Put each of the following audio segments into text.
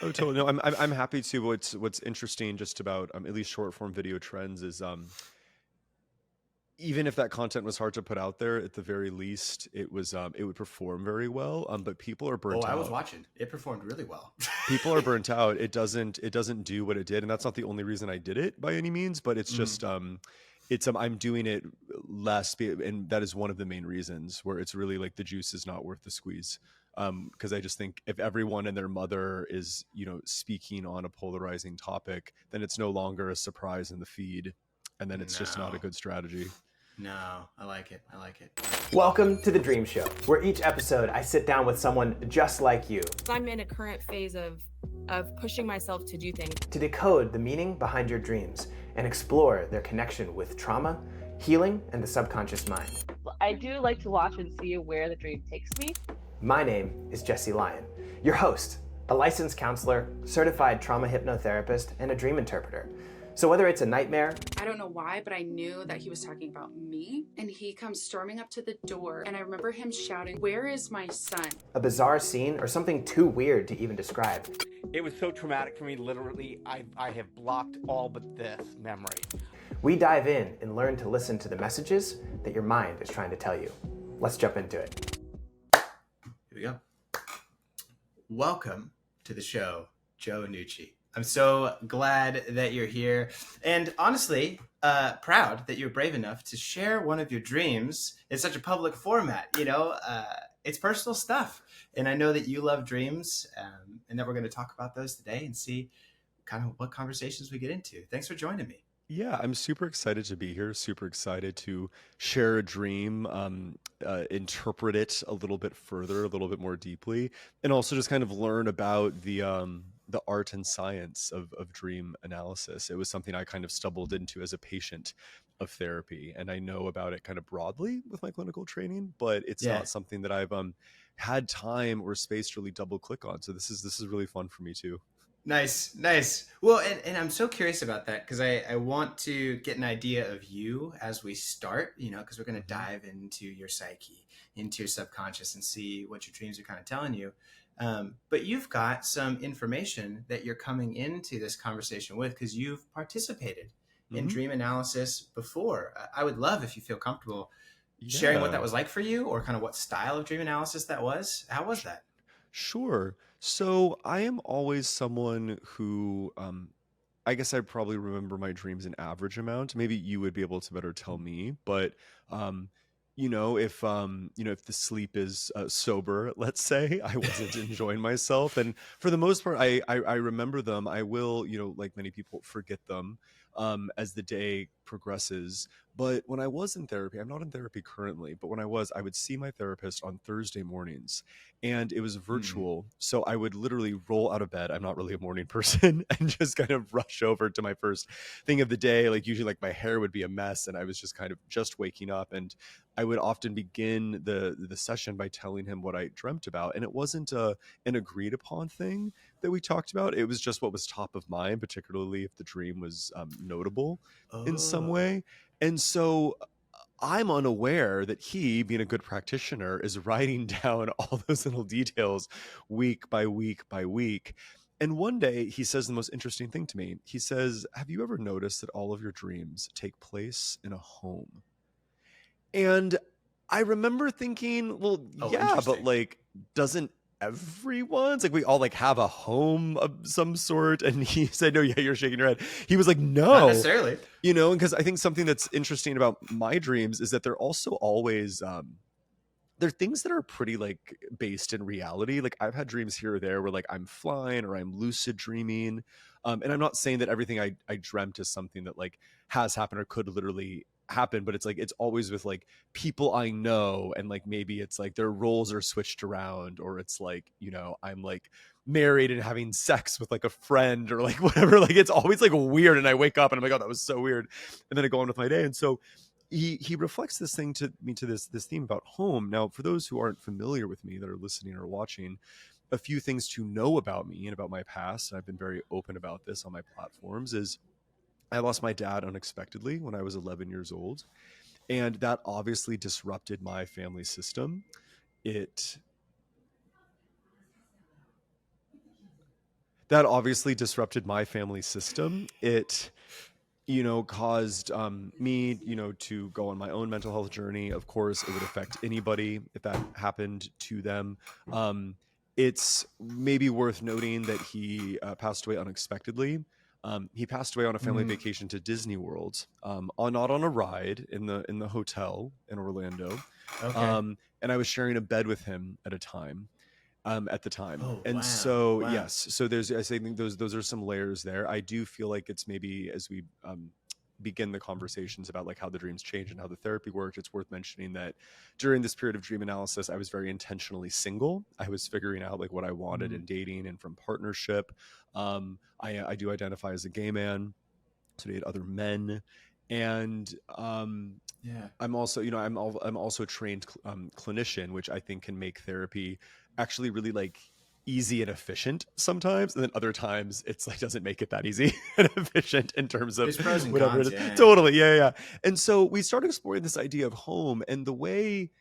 Oh, totally. No, I'm happy to. What's interesting just about at least short form video trends is even if that content was hard to put out there, at the very least, it would perform very well. But people are Oh, burnt I was out. watching. It performed really well. People are burnt out. It doesn't do what it did, and that's not the only reason I did it by any means. But it's Mhm. just it's I'm doing it less, and that is one of the main reasons where it's really like the juice is not worth the squeeze. Because I just think if everyone and their mother is speaking on a polarizing topic, then it's no longer a surprise in the feed, and then it's just not a No, good strategy. no, I like it. I like it. Welcome to The Dream Show, where each episode I sit down with someone just like you I'm in a current phase of pushing myself to do things. to decode the meaning behind your dreams and explore their connection with trauma, healing, and the subconscious mind. I do like to watch and see where the dream takes me. My name is Jesse Lyon, your host, a licensed counselor, certified trauma hypnotherapist, and a dream interpreter. So whether it's a nightmare, I don't know why, but I knew that he was talking about me. And he comes storming up to the door. And I remember him shouting, "Where is my son?" a bizarre scene, or something too weird to even describe, It was so traumatic for me, literally, I have blocked all but this memory. we dive in and learn to listen to the messages that your mind is trying to tell you. Let's jump into it. Here we go. Welcome to the show, Joe Nucci. I'm so glad that you're here, and honestly, proud that you're brave enough to share one of your dreams in such a public format. It's personal stuff, and I know that you love dreams, and that we're going to talk about those today and see kind of what conversations we get into. Thanks for joining me. Yeah, I'm super excited to be here. Super excited to share a dream, interpret it a little bit further, a little bit more deeply, and also just kind of learn about the art and science of dream analysis. It was something I kind of stumbled into as a patient of therapy, and I know about it kind of broadly with my clinical training, but it's Yeah. not something that I've had time or space to really double click on. So this is really fun for me too. Nice, nice. Well, and I'm so curious about that because I want to get an idea of you as we start, because we're going to dive into your psyche, into your subconscious, and see what your dreams are kind of telling you. But you've got some information that you're coming into this conversation with because you've participated in Mhm. dream analysis before. I would love if you feel comfortable sharing what that Yeah. was like for you or kind of what style of dream analysis that was. How was that? Sure. So I am always someone who, I guess I probably remember my dreams an average amount. Maybe you would be able to better tell me, but um, if the sleep is sober, let's say, I wasn't enjoying myself, and for the most part, I remember them. I will, like many people, forget them as the day progresses. But when I was in therapy, I'm not in therapy currently, but when I would see my therapist on Thursday mornings, and it was Hmm. virtual. So I would literally roll out of bed. I'm not really a morning person and just kind of rush over to my first thing of the day. Like usually like my hair would be a mess and I was just kind of just waking up, and I would often begin the session by telling him what I dreamt about. And it wasn't an agreed upon thing that we talked about. It was just what was top of mind, particularly if the dream was notable in some Oh. way. And so I'm unaware that he, being a good practitioner, is writing down all those little details week by week by week. And one day he says the most interesting thing to me. He says, "Have you ever noticed that all of your dreams take place in a home?" And I remember thinking, well, Oh, yeah, but interesting. like, doesn't everyone's like we all like have a home of some sort? And he said, no, yeah, you're shaking your head. He was like, Not no, necessarily. and because I think something that's interesting about my dreams is that they're also always they're things that are pretty like based in reality. Like I've had dreams here or there where like I'm flying or I'm lucid dreaming. And I'm not saying that everything I dreamt is something that like has happened or could literally happen, but it's like it's always with like people I know, and like maybe it's like their roles are switched around, or it's like, I'm like married and having sex with like a friend or like whatever. Like it's always like weird. And I wake up and I'm like, oh, that was so weird. And then I go on with my day. And so he reflects this thing to me, to this theme about home. Now, for those who aren't familiar with me that are listening or watching, a few things to know about me and about my past, and I've been very open about this on my platforms, is I lost my dad unexpectedly when I was 11 years old, and that obviously disrupted my family system. It that obviously disrupted my family system. It, caused me, to go on my own mental health journey. Of course, it would affect anybody if that happened to them. It's maybe worth noting that he passed away unexpectedly. He passed away on a family vacation to Disney World, not on a ride in the hotel in Orlando. Okay. And I was sharing a bed with him at the time. Oh, And wow. so, Wow. yes, so I think those are some layers there. I do feel like it's maybe as we begin the conversations about like how the dreams change and how the therapy worked, it's worth mentioning that during this period of dream analysis, I was very intentionally single. I was figuring out like what I wanted in dating and from partnership. I do identify as a gay man, so date other men. And Yeah. I'm also, I'm also a trained clinician, which I think can make therapy actually really like easy and efficient sometimes, and then other times it's like doesn't make it that easy and efficient in terms of There's pros and whatever cons, it is. yeah. Totally, yeah. And so we started exploring this idea of home, and the way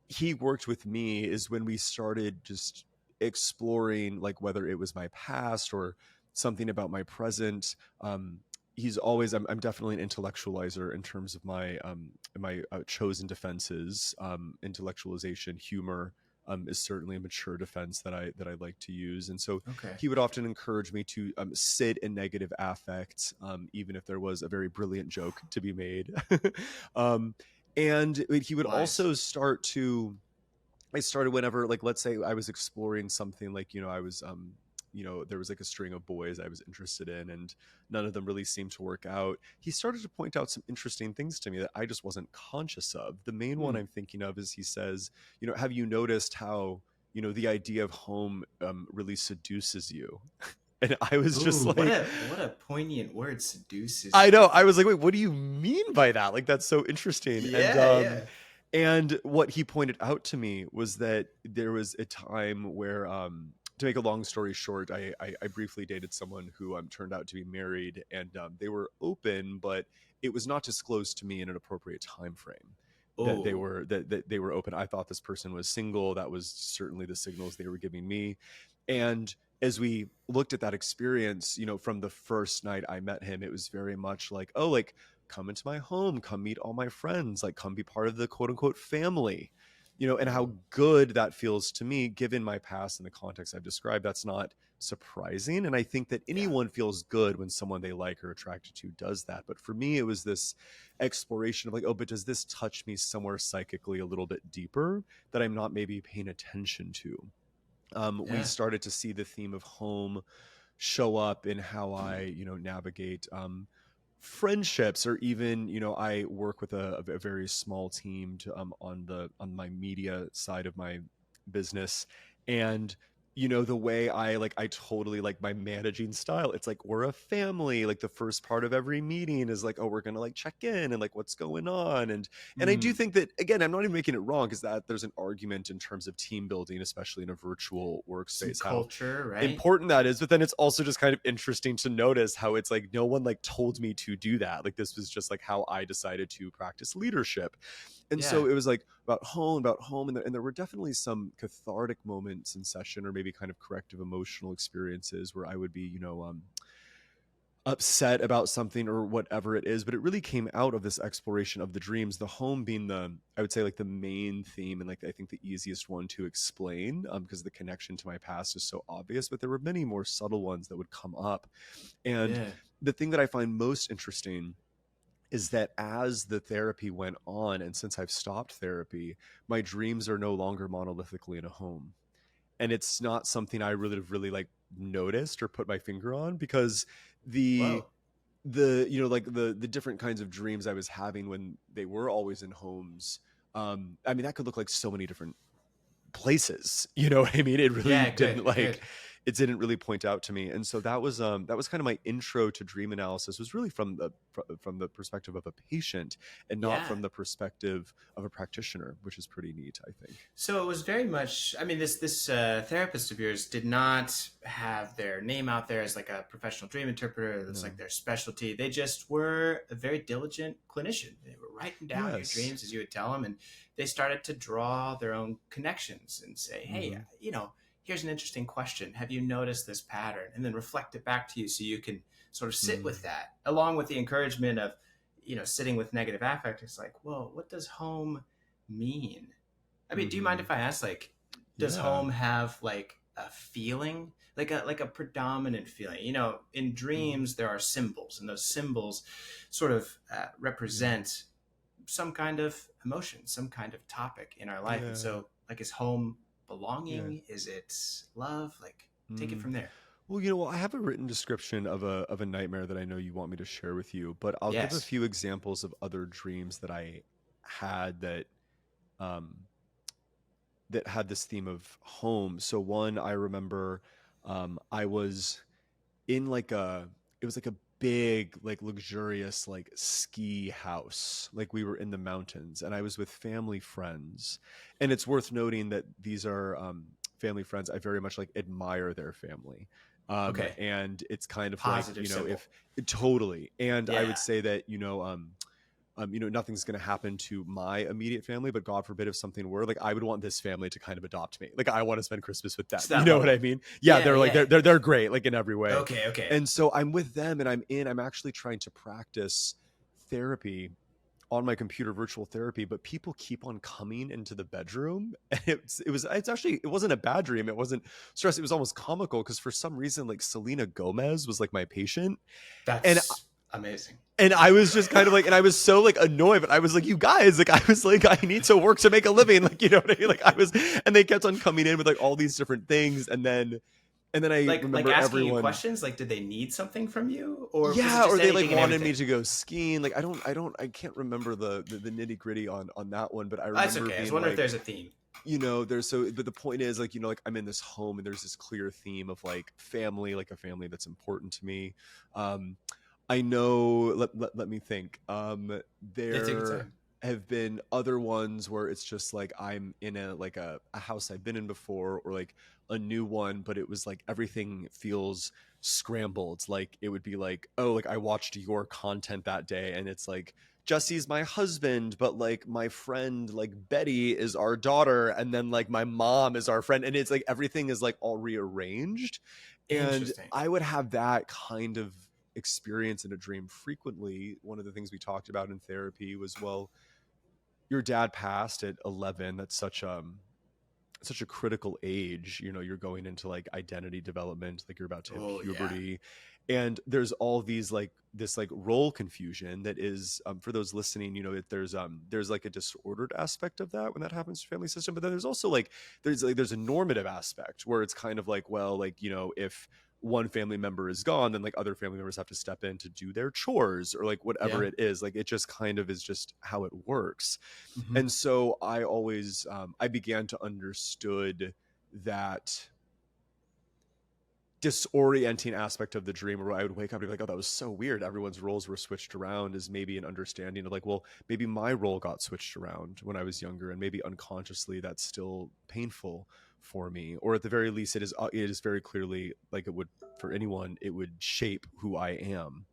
he worked with me is when we started just exploring like whether it was my past or something about my present. He's always I'm definitely an intellectualizer in terms of my chosen defenses. Intellectualization, humor is certainly a mature defense that I like to use. And so Okay. he would often encourage me to sit in negative affect, even if there was a very brilliant joke to be made. And he would Wise. also I started whenever, like, let's say I was exploring something like, I was, there was like a string of boys I was interested in and none of them really seemed to work out. He started to point out some interesting things to me that I just wasn't conscious of. The main one I'm thinking of is he says, have you noticed how, the idea of home really seduces you? And I was just like, what a poignant word, seduces. I know. I was like, wait, what do you mean by that? Like, that's so interesting. Yeah. And what he pointed out to me was that there was a time where, to make a long story short, I briefly dated someone who turned out to be married, and they were open, but it was not disclosed to me in an appropriate time frame that they were that they were open. I thought this person was single. That was certainly the signals they were giving me. And as we looked at that experience, from the first night I met him, it was very much like, oh, like, come into my home, come meet all my friends, like, come be part of the quote unquote family, and how good that feels to me, given my past and the context I've described. That's not surprising. And I think that anyone feels good when someone they like or attracted to does that. But for me, it was this exploration of like, oh, but does this touch me somewhere psychically a little bit deeper that I'm not maybe paying attention to? We started to see the theme of home show up in how I, navigate friendships, or even, I work with a very small team to, on my media side of my business. And the way I totally like my managing style. It's like, we're a family. Like, the first part of every meeting is like, oh, we're gonna like check in and like what's going on. And I do think that, again, I'm not even making it wrong, because that there's an argument in terms of team building, especially in a virtual workspace, some culture, right? important that is. But then it's also just kind of interesting to notice how it's like no one like told me to do that. Like, this was just like how I decided to practice leadership. And so it was like about home, and there were definitely some cathartic moments in session, or maybe kind of corrective emotional experiences where I would be, upset about something or whatever it is. But it really came out of this exploration of the dreams, the home being I would say like the main theme, and like I think the easiest one to explain, because the connection to my past is so obvious. But there were many more subtle ones that would come up. And the thing that I find most interesting is that as the therapy went on, and since I've stopped therapy, my dreams are no longer monolithically in a home. And it's not something I really like noticed or put my finger on, because the like the different kinds of dreams I was having when they were always in homes, I mean, that could look like so many different places, what I mean? It really didn't it didn't really point out to me. And so that was kind of my intro to dream analysis, was really from the perspective of a patient, and not from the perspective of a practitioner, which is pretty neat, I think. So it was very much, I mean, this therapist of yours did not have their name out there as like a professional dream interpreter. That's like their specialty. They just were a very diligent clinician. They were writing down your dreams as you would tell them, and they started to draw their own connections and say, hey, here's an interesting question. Have you noticed this pattern? And then reflect it back to you so you can sort of sit with that, along with the encouragement of, sitting with negative affect. It's like, well, what does home mean? I mean, do you mind if I ask, like, does home have like a feeling, like a predominant feeling? In dreams, there are symbols, and those symbols sort of represent some kind of emotion, some kind of topic in our life. And so, like, is home belonging? Is it love? Like, take it from there. Well, I have a written description of a nightmare that I know you want me to share with you, but I'll give a few examples of other dreams that I had that had this theme of home. So one, I remember I was in it was like a big, like luxurious, like ski house. Like we were in the mountains and I was with family friends. And it's worth noting that these are family friends. I very much like admire their family. Okay. And it's kind of positive like, symbol. if totally. And I would say that, nothing's going to happen to my immediate family, but God forbid if something were, like, I would want this family to kind of adopt me. Like, I want to spend Christmas with them. You know what I mean? Yeah, they're like, they're great, like in every way. Okay. And so I'm with them and I'm actually trying to practice therapy on my computer, virtual therapy, but people keep on coming into the bedroom. And it wasn't a bad dream. It wasn't stress. It was almost comical because for some reason, like Selena Gomez was like my patient. That's amazing. And I was just kind of like, and I was so like annoyed, but I was like, you guys, like, I was like, I need to work to make a living. Like, you know what I mean? Like and they kept on coming in with like all these different things. And then I remember asking everyone you questions. Like, did they need something from you? Or or they like wanted me to go skiing. Like, I can't remember the nitty gritty on that one, but I remember that's okay. I was wondering if there's a theme. But the point is, like, like I'm in this home and there's this clear theme of like family, like a family that's important to me. I know, let me think. There have been other ones where it's just like I'm in a house I've been in before, or like a new one, but it was like everything feels scrambled. Like it would be like, oh, like I watched your content that day and it's like Jesse's my husband, but like my friend like Betty is our daughter, and then like my mom is our friend, and it's like everything is like all rearranged. And I would have that kind of experience in a dream frequently. One of the things we talked about in therapy was, well, your dad passed at 11. That's such a critical age. You're going into like identity development, like you're about to hit puberty. And there's all these like this like role confusion that is for those listening, there's like a disordered aspect of that when that happens to family system. But then there's also like there's a normative aspect where it's kind of like, well, like, if one family member is gone, then like other family members have to step in to do their chores or like whatever it is. Like it just kind of is just how it works. And so I always I began to understood that disorienting aspect of the dream where I would wake up and be like, oh, that was so weird. Everyone's roles were switched around, is maybe an understanding of like, well, maybe my role got switched around when I was younger, and maybe unconsciously that's still painful for me, or at the very least it is very clearly, like it would for anyone, it would shape who I am.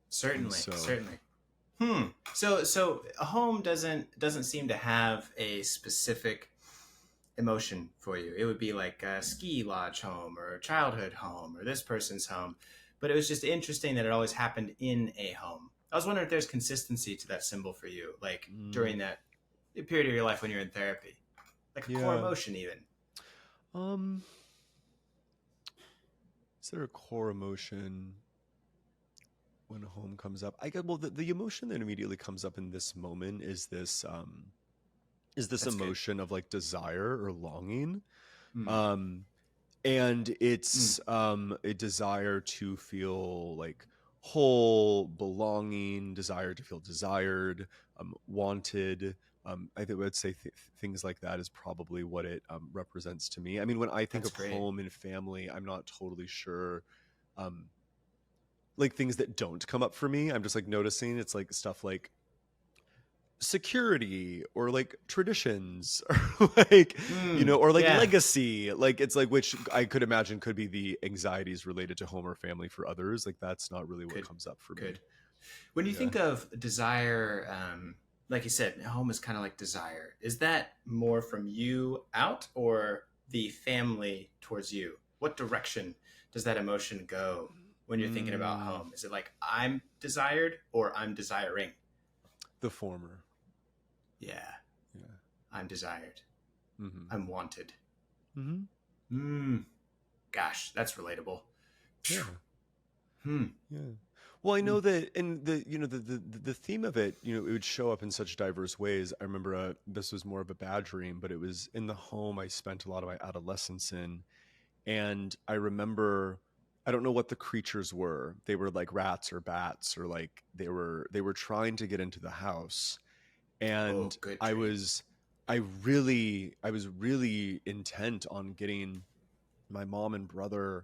Certainly. So a home doesn't seem to have a specific emotion for you. It would be like a ski lodge home or a childhood home or this person's home, but it was just interesting that it always happened in a home. I was wondering if there's consistency to that symbol for you, like during that period of your life when you're in therapy. Like a core emotion, even. Is there a core emotion when home comes up? The emotion that immediately comes up in this moment is this That's emotion of like desire or longing. And it's a desire to feel like whole, belonging, desire to feel desired, wanted. I think I'd say things like that is probably what it represents to me. I mean, when I think of home and family, I'm not totally sure. Like things that don't come up for me, I'm just like noticing it's like stuff like security or like traditions or like or like legacy. Like it's like, which I could imagine could be the anxieties related to home or family for others. Like that's not really what comes up for me. When you think of desire, like you said, home is kind of like desire. Is that more from you out, or the family towards you? What direction does that emotion go when you're thinking about home? Is it like I'm desired or I'm desiring? The former. Yeah. Yeah. I'm desired. Mm-hmm. I'm wanted. Mm-hmm. Gosh, that's relatable. Yeah. Hmm. Yeah. Well, I know that, and the theme of it, it would show up in such diverse ways. I remember this was more of a bad dream, but it was in the home I spent a lot of my adolescence in, and I remember, I don't know what the creatures were. They were like rats or bats, or like they were trying to get into the house, Oh, and good I dream. was really intent on getting my mom and brother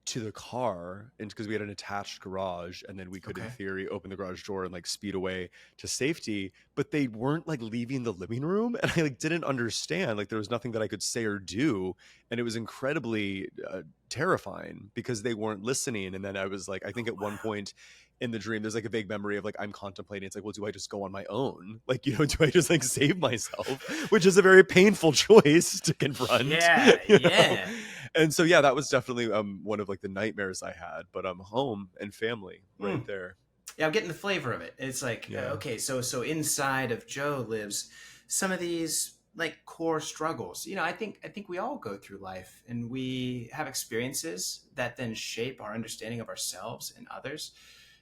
to the car, and because we had an attached garage, and then we could in Okay. theory open the garage door and like speed away to safety, but they weren't like leaving the living room, and I like didn't understand, like there was nothing that I could say or do, and it was incredibly terrifying because they weren't listening. And then I was like, I think at one point in the dream there's like a vague memory of like I'm contemplating, it's like, well, do I just go on my own, like, do I just like save myself, which is a very painful choice to confront. Yeah, yeah. And so yeah, that was definitely one of like the nightmares I had, but home and family right there. Yeah, I'm getting the flavor of it. It's like, okay, so inside of Joe lives some of these like core struggles. I think we all go through life and we have experiences that then shape our understanding of ourselves and others.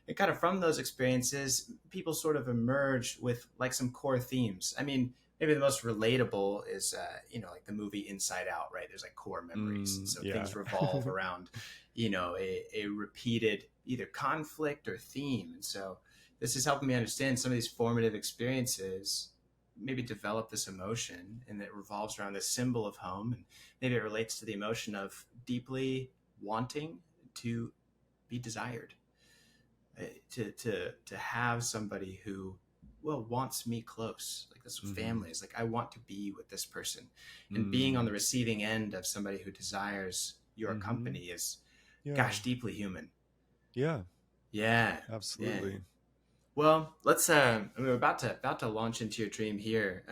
And kind of from those experiences, people sort of emerge with like some core themes. I mean, maybe the most relatable is, like the movie Inside Out, right? There's like core memories. And so things revolve around, a repeated either conflict or theme. And so this is helping me understand some of these formative experiences, maybe develop this emotion, and it revolves around this symbol of home. And maybe it relates to the emotion of deeply wanting to be desired, to have somebody who wants me close. Like this family is like, I want to be with this person, and being on the receiving end of somebody who desires your company is gosh, deeply human. Yeah absolutely. Yeah. Well, let's we're about to launch into your dream here.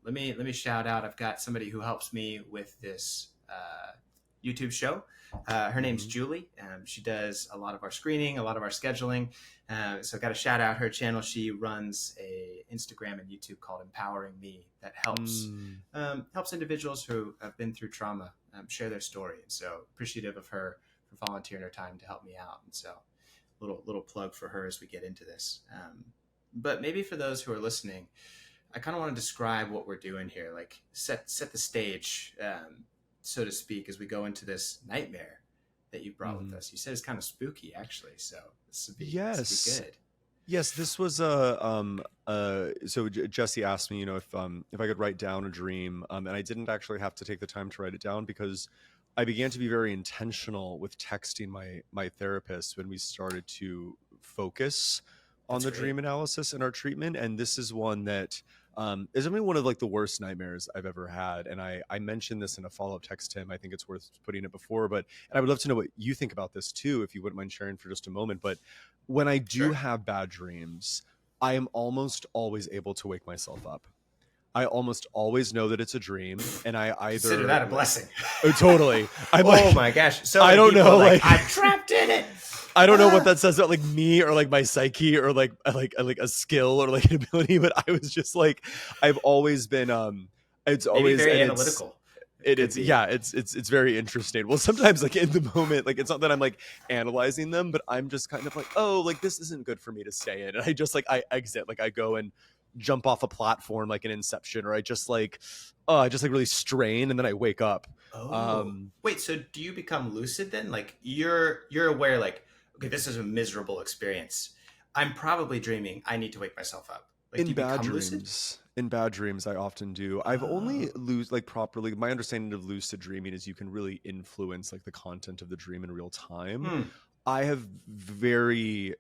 Let me shout out, I've got somebody who helps me with this YouTube show. Her name's Julie. She does a lot of our screening, a lot of our scheduling. So got to shout out her channel. She runs a Instagram and YouTube called Empowering Me that helps individuals who have been through trauma share their story. And so appreciative of her for volunteering her time to help me out. And so little plug for her as we get into this. But maybe for those who are listening, I kind of want to describe what we're doing here, like set the stage, so to speak, as we go into this nightmare that you brought with us. You said it's kind of spooky, actually. So this would be good. Yes, this was so Jesse asked me, if I could write down a dream, and I didn't actually have to take the time to write it down because I began to be very intentional with texting my therapist when we started to focus on the dream analysis in our treatment. And this is one that is only one of like the worst nightmares I've ever had. And I mentioned this in a follow-up text to him. I think it's worth putting it before, and I would love to know what you think about this too, if you wouldn't mind sharing for just a moment. But when I do have bad dreams, I am almost always able to wake myself up. I almost always know that it's a dream, and I either consider that a blessing. Oh, totally. Oh my gosh! So I don't know, like I'm trapped in it. I don't know what that says about like me or like my psyche or like a skill or like an ability, but I was just like, I've always been it's maybe always very analytical. It's very interesting. Well, sometimes like in the moment, like it's not that I'm like analyzing them, but I'm just kind of like, oh, like this isn't good for me to stay in, and I just like I exit, like I go and jump off a platform like an Inception, or I just like really strain and then I wake up. Wait, so do you become lucid then? Like you're aware, like, okay, this is a miserable experience, I'm probably dreaming, I need to wake myself up. Like, in bad dreams I often do. I've only properly, my understanding of lucid dreaming is you can really influence like the content of the dream in real time. I have very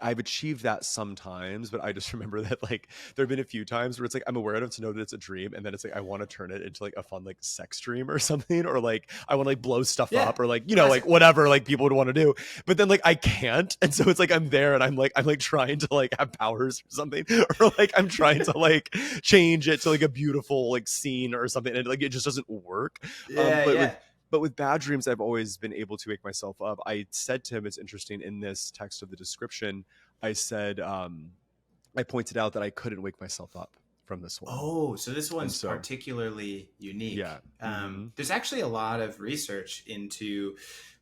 I've achieved that sometimes, but I just remember that like there have been a few times where it's like I'm aware enough to know that it's a dream, and then it's like I want to turn it into like a fun like sex dream or something, or like I want to like blow stuff Yeah. up, or like, you know, like whatever like people would want to do, but then like I can't, and so it's like I'm there and I'm like trying to like have powers or something, or like I'm trying to like change it to like a beautiful like scene or something, and like it just doesn't work. Yeah, yeah. But with bad dreams, I've always been able to wake myself up. I said to him, it's interesting in this text of the description, I said, I pointed out that I couldn't wake myself up from this one. Oh, so this one's particularly unique. Yeah. There's actually a lot of research into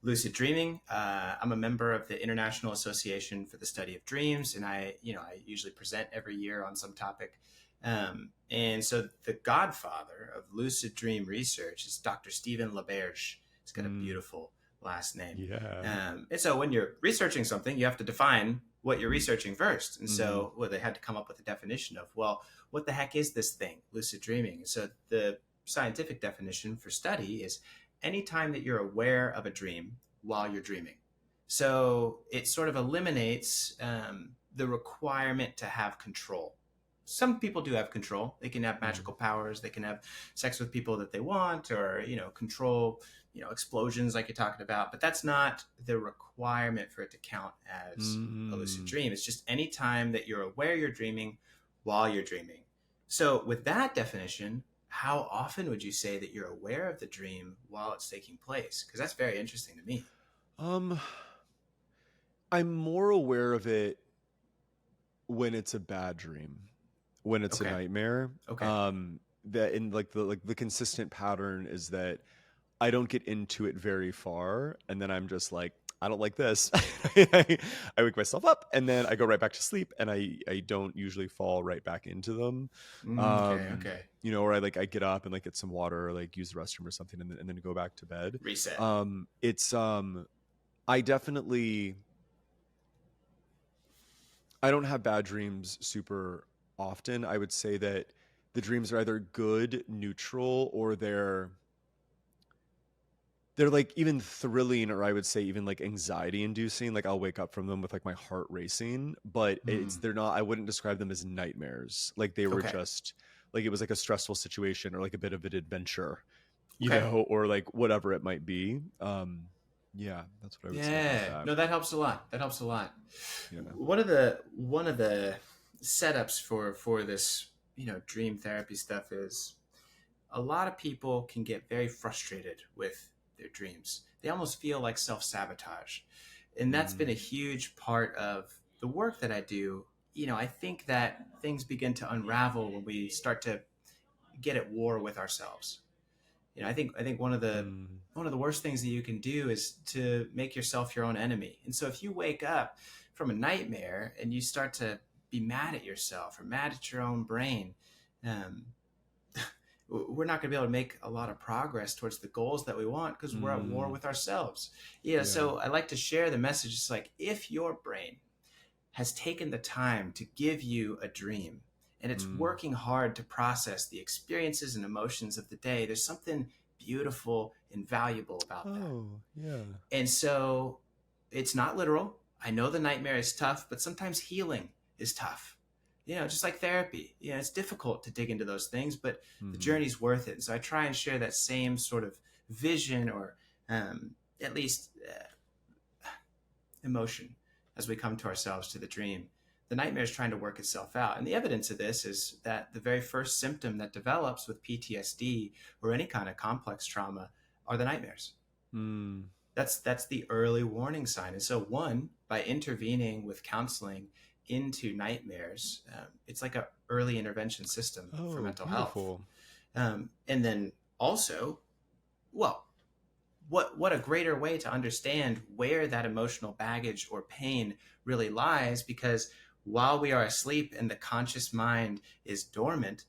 lucid dreaming. I'm a member of the International Association for the Study of Dreams, and I usually present every year on some topic. And so the godfather of lucid dream research is Dr. Stephen LaBerge. He's got a beautiful last name. Yeah. And so when you're researching something, you have to define what you're researching first. And so they had to come up with a definition of, well, what the heck is this thing, lucid dreaming? And so the scientific definition for study is any time that you're aware of a dream while you're dreaming. So it sort of eliminates the requirement to have control. Some people do have control. They can have magical powers. They can have sex with people that they want, or, control, explosions like you're talking about. But that's not the requirement for it to count as a lucid dream. It's just any time that you're aware you're dreaming while you're dreaming. So with that definition, how often would you say that you're aware of the dream while it's taking place? Because that's very interesting to me. I'm more aware of it when it's a bad dream. When it's a nightmare, that in like the consistent pattern is that I don't get into it very far, and then I'm just like, I don't like this. I wake myself up, and then I go right back to sleep, and I don't usually fall right back into them. Okay. Or I get up and like get some water, or like use the restroom or something, and then go back to bed. Reset. I don't have bad dreams super often. I would say that the dreams are either good, neutral, or they're like even thrilling, or I would say even like anxiety inducing. Like I'll wake up from them with like my heart racing, but they're not, I wouldn't describe them as nightmares. Like they were just like, it was like a stressful situation or like a bit of an adventure, you know, or like whatever it might be. Yeah, that's what I would say about that. No, that helps a lot. Yeah. One of the setups for this, dream therapy stuff is a lot of people can get very frustrated with their dreams. They almost feel like self-sabotage. And that's been a huge part of the work that I do. I think that things begin to unravel when we start to get at war with ourselves. I think one of the worst things that you can do is to make yourself your own enemy. And so if you wake up from a nightmare and you start to be mad at yourself or mad at your own brain, we're not going to be able to make a lot of progress towards the goals that we want because we're at war with ourselves. So I like to share the message. It's like, if your brain has taken the time to give you a dream and it's working hard to process the experiences and emotions of the day, there's something beautiful and valuable about that. And so it's not literal. I know the nightmare is tough, but sometimes healing is tough. Just like therapy, it's difficult to dig into those things, but the journey's worth it. And so I try and share that same sort of vision, or at least emotion, as we come to ourselves to the dream. The nightmare is trying to work itself out. And the evidence of this is that the very first symptom that develops with PTSD or any kind of complex trauma are the nightmares. That's the early warning sign. And so by intervening with counseling into nightmares, it's like an early intervention system for mental health. And then also, what a greater way to understand where that emotional baggage or pain really lies, because while we are asleep and the conscious mind is dormant,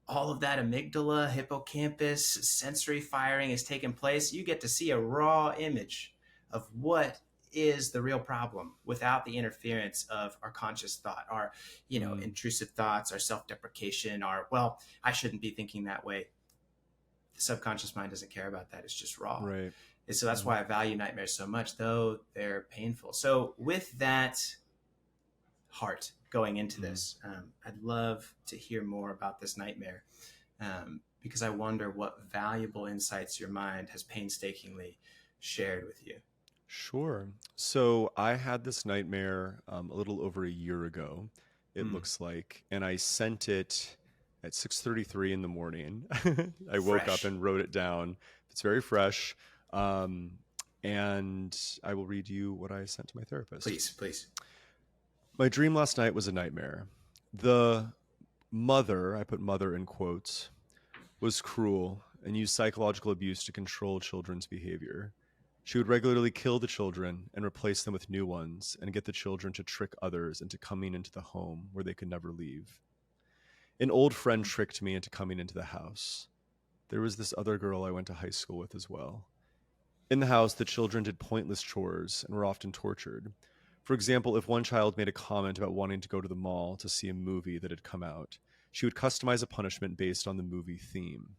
all of that amygdala, hippocampus, sensory firing is taking place. You get to see a raw image of what is the real problem without the interference of our conscious thought, our, intrusive thoughts, our self-deprecation, our, I shouldn't be thinking that way. The subconscious mind doesn't care about that. It's just raw. Right. And so that's why I value nightmares so much, though they're painful. So with that heart going into this, I'd love to hear more about this nightmare, because I wonder what valuable insights your mind has painstakingly shared with you. Sure. So I had this nightmare a little over a year ago, it looks like, and I sent it at 6:33 in the morning. I woke up Fresh. and wrote it down. It's very fresh. And I will read you what I sent to my therapist. Please. My dream last night was a nightmare. The mother, I put mother in quotes, was cruel and used psychological abuse to control children's behavior. She would regularly kill the children and replace them with new ones and get the children to trick others into coming into the home where they could never leave. An old friend tricked me into coming into the house. There was this other girl I went to high school with as well. In the house, the children did pointless chores and were often tortured. For example, if one child made a comment about wanting to go to the mall to see a movie that had come out, she would customize a punishment based on the movie theme.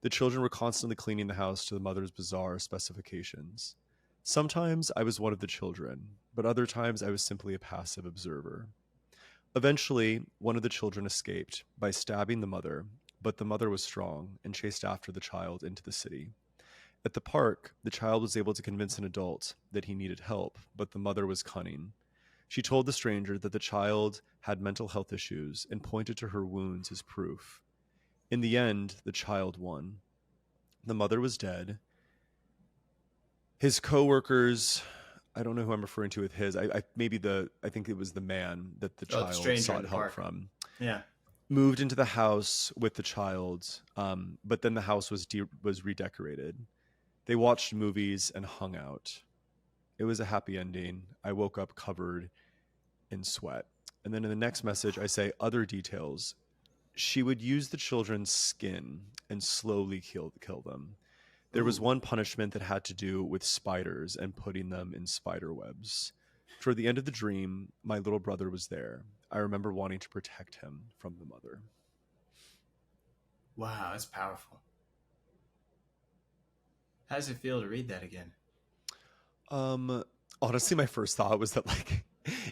The children were constantly cleaning the house to the mother's bizarre specifications. Sometimes I was one of the children, but other times I was simply a passive observer. Eventually, one of the children escaped by stabbing the mother, but the mother was strong and chased after the child into the city. At the park, the child was able to convince an adult that he needed help, but the mother was cunning. She told the stranger that the child had mental health issues and pointed to her wounds as proof. In the end, the child won. The mother was dead. His coworkers, I don't know who I'm referring to with his. I think it was the man that the child stranger in sought the help park. from. Yeah. Moved into the house with the child, but then the house was redecorated. They watched movies and hung out. It was a happy ending. I woke up covered in sweat. And then in the next message, I say other details. She would use the children's skin and slowly kill them. There was one punishment that had to do with spiders and putting them in spider webs. Toward the end of the dream, my little brother was there. I remember wanting to protect him from the mother. Wow, that's powerful. How does it feel to read that again? Honestly, my first thought was that, like,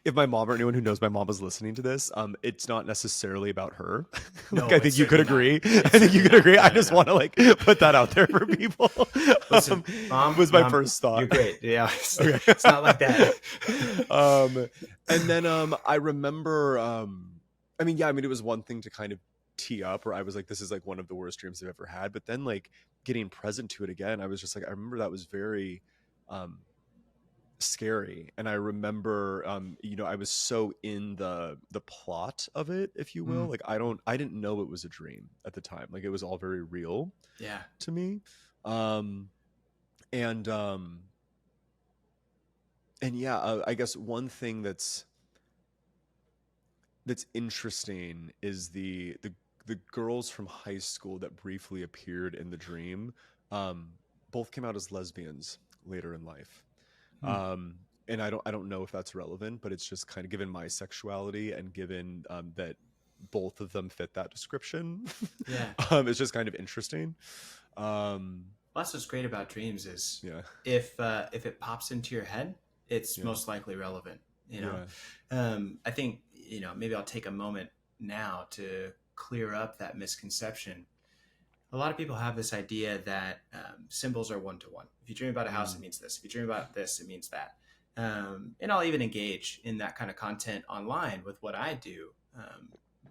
if my mom or anyone who knows my mom was listening to this, it's not necessarily about her. No, I think it's you could certainly agree. not. I think you could agree. I just No. want to like put that out there for people. Listen, Mom, was my Mom, first thought. You're great. Yeah, it's, Okay. it's not like that. And then I remember. It was one thing to kind of tee up, where I was like, "This is like one of the worst dreams I've ever had." But then, like, getting present to it again, I was just like, I remember that was very scary. And I remember I was so in the plot of it, if you will. Like, I didn't know it was a dream at the time. Like, it was all very real to me. I guess one thing that's interesting is the girls from high school that briefly appeared in the dream, both came out as lesbians later in life. And I don't know if that's relevant, but it's just kind of, given my sexuality and given that both of them fit that description. It's just kind of interesting. Well, that's what's great about dreams is if it pops into your head, it's most likely relevant. I think maybe I'll take a moment now to clear up that misconception. A lot of people have this idea that symbols are one-to-one. If you dream about a house, it means this. If you dream about this, it means that. And I'll even engage in that kind of content online with what I do.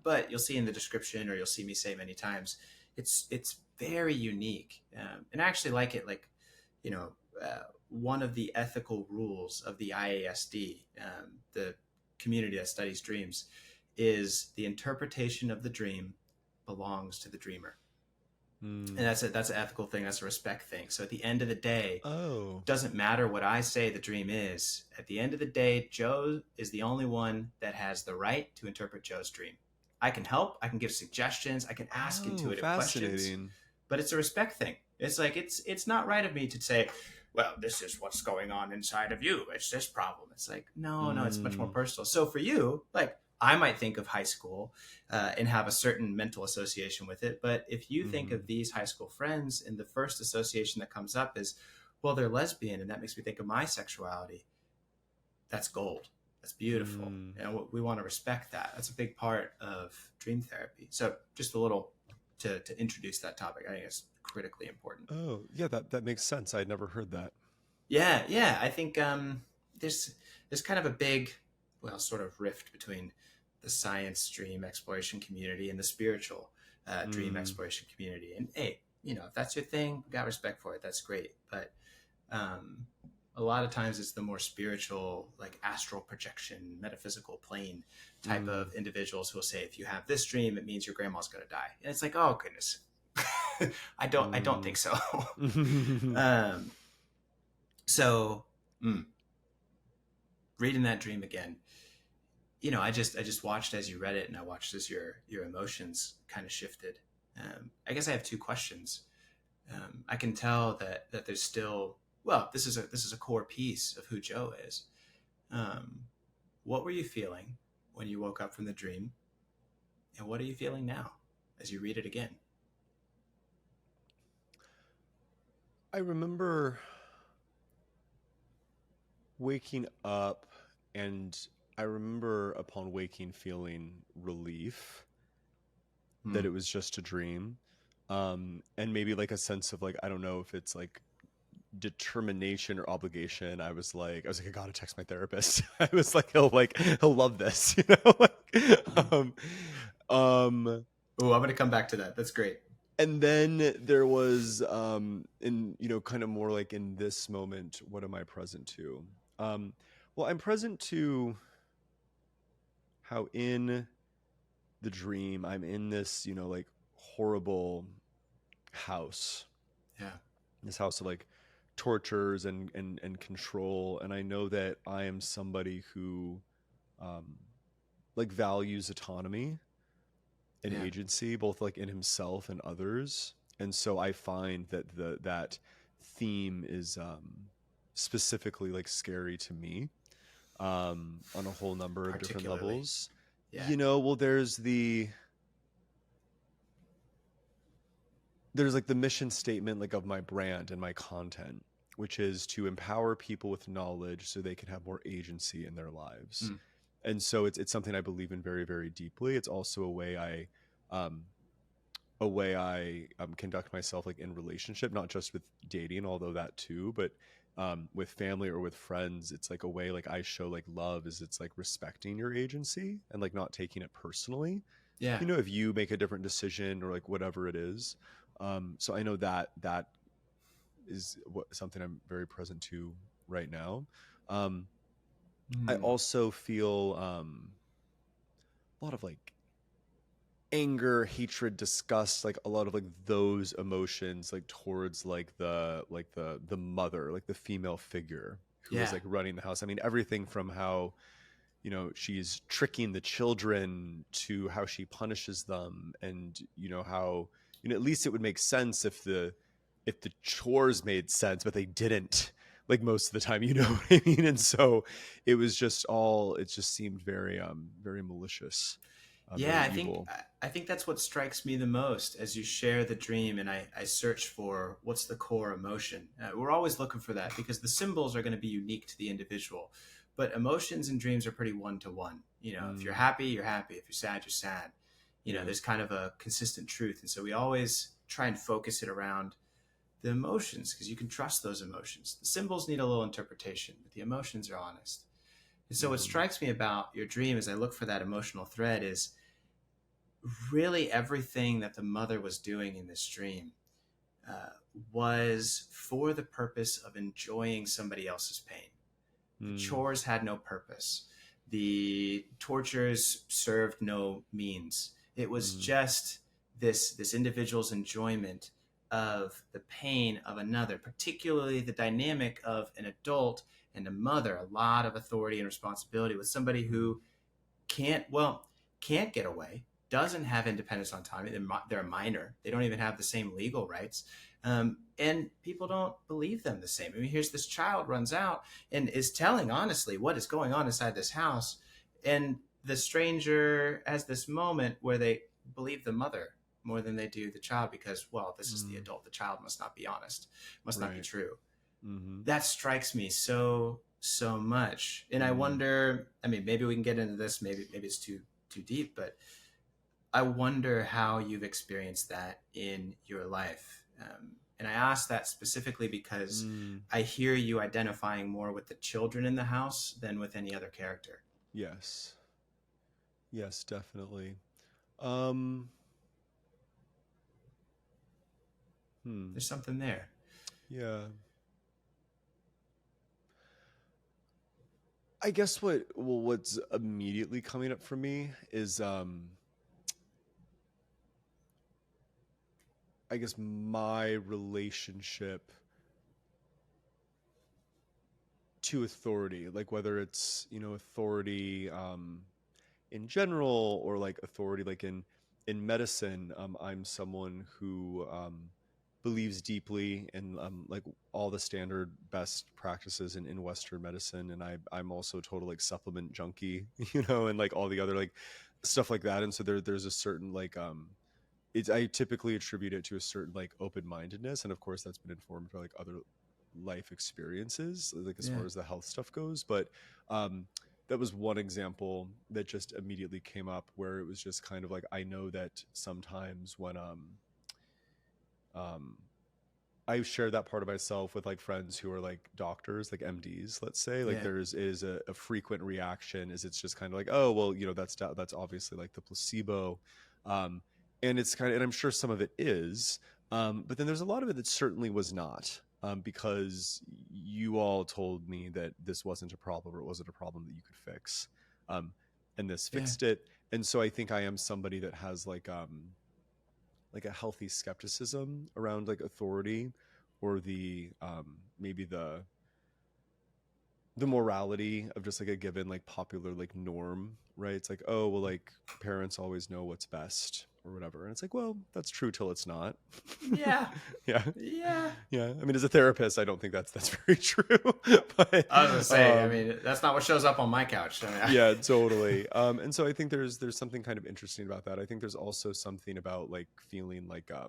But you'll see in the description, or you'll see me say many times, it's very unique. And I actually like it. Like, one of the ethical rules of the IASD, the community that studies dreams, is the interpretation of the dream belongs to the dreamer. And that's an ethical thing. That's a respect thing. So at the end of the day, doesn't matter what I say the dream is. At the end of the day, Joe is the only one that has the right to interpret Joe's dream. I can help. I can give suggestions. I can ask intuitive questions. But it's a respect thing. It's like, it's not right of me to say, well, this is what's going on inside of you. It's this problem. It's like, no, it's much more personal. So for you, like, I might think of high school and have a certain mental association with it. But if you think of these high school friends, and the first association that comes up is, well, they're lesbian, and that makes me think of my sexuality. That's gold. That's beautiful. And we want to respect that. That's a big part of dream therapy. So just a little to introduce that topic. I think it's critically important. Oh, yeah, that makes sense. I'd never heard that. Yeah. I think there's kind of a big, well, sort of rift between the science dream exploration community and the spiritual dream exploration community. And hey, if that's your thing, got respect for it. That's great. But a lot of times it's the more spiritual, like astral projection, metaphysical plane type of individuals who will say, if you have this dream, it means your grandma's going to die. And it's like, oh goodness, I don't think so. So reading that dream again, I just watched as you read it, and I watched as your emotions kind of shifted. I guess I have two questions. I can tell that there's still, well, this is a core piece of who Joe is. What were you feeling when you woke up from the dream, and what are you feeling now as you read it again? I remember waking up, and I remember upon waking feeling relief that it was just a dream, and maybe like a sense of like, I don't know if it's like determination or obligation. I was like, I gotta text my therapist. I was like, he'll love this, Oh, I'm gonna come back to that. That's great. And then there was in kind of more like in this moment, what am I present to? Well, I'm present to how in the dream I'm in this like horrible house. Yeah. This house of like tortures and control, and I know that I am somebody who like values autonomy and agency, both like in himself and others. And so I find that that theme is specifically like scary to me on a whole number of different levels. Well, there's like the mission statement like of my brand and my content, which is to empower people with knowledge so they can have more agency in their lives. And so it's something I believe in very, very deeply. It's also a way I conduct myself like in relationship, not just with dating, although that too, but with family or with friends. It's like a way like I show like love is it's like respecting your agency and like not taking it personally. Yeah. If you make a different decision or like whatever it is. So I know that is something I'm very present to right now. I also feel a lot of like anger, hatred, disgust, like a lot of like those emotions like towards like the mother, like the female figure who is like running the house. I mean, everything from how she's tricking the children to how she punishes them, and how at least it would make sense if the chores made sense, but they didn't, like most of the time, what I mean? And so it just seemed very very malicious. I think that's what strikes me the most as you share the dream, and I search for what's the core emotion. We're always looking for that because the symbols are going to be unique to the individual, but emotions and dreams are pretty one-to-one. If you're happy, you're happy. If you're sad, you're sad. There's kind of a consistent truth. And so we always try and focus it around the emotions because you can trust those emotions. The symbols need a little interpretation, but the emotions are honest. And so what strikes me about your dream as I look for that emotional thread is really everything that the mother was doing in this dream was for the purpose of enjoying somebody else's pain. The chores had no purpose. The tortures served no means. It was just this individual's enjoyment of the pain of another, particularly the dynamic of an adult and a mother, a lot of authority and responsibility with somebody who can't get away, doesn't have independence on time. They're a minor. They don't even have the same legal rights. And people don't believe them the same. I mean, here's this child runs out and is telling honestly what is going on inside this house. And the stranger has this moment where they believe the mother more than they do the child because, well, this is the adult. The child must not be honest, must not be true. Mm-hmm. That strikes me so much. And I wonder, I mean, maybe we can get into this, maybe it's too deep, but I wonder how you've experienced that in your life. And I ask that specifically because I hear you identifying more with the children in the house than with any other character. Yes. Yes, definitely. There's something there. Yeah. I guess what's immediately coming up for me is I guess my relationship to authority, like whether it's, you know, authority in general or like authority like in medicine. I'm someone who believes deeply in like all the standard best practices in Western medicine, and I'm also a total like supplement junkie, you know, and like all the other like stuff like that. And so there's a certain like I typically attribute it to a certain like open-mindedness, and of course that's been informed by like other life experiences, like as far as the health stuff goes. But that was one example that just immediately came up, where it was just kind of like, I know that sometimes when I share that part of myself with like friends who are like doctors, like MDs, let's say, like is a frequent reaction is it's just kind of like, oh, well, you know, that's obviously like the placebo. And it's kind of, and I'm sure some of it is, but then there's a lot of it that certainly was not, because you all told me that this wasn't a problem, or it wasn't a problem that you could fix. And this fixed it. And so I think I am somebody that has like a healthy skepticism around like authority, or the maybe the morality of just like a given like popular like norm, right? It's like, oh, well, like parents always know what's best or whatever, and it's like, well, that's true till it's not. Yeah. yeah Yeah. I mean, as a therapist, I don't think that's very true. But I was gonna say, I mean, that's not what shows up on my couch. I mean, yeah, totally. And so I think there's something kind of interesting about that. I think there's also something about like feeling like I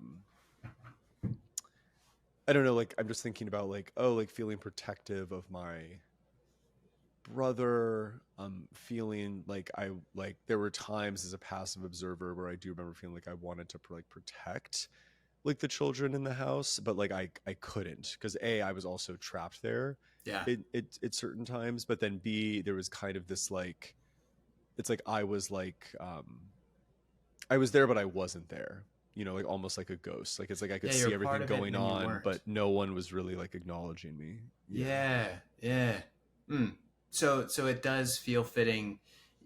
don't know, like I'm just thinking about like, oh, like feeling protective of my brother, feeling like there were times as a passive observer where I do remember feeling like I wanted to like protect like the children in the house, but like I couldn't, because I was also trapped there at certain times, but then B, there was kind of this like, it's like I was there but I wasn't there, you know, like almost like a ghost. Like it's like I could see everything going on, but no one was really like acknowledging me. So it does feel fitting.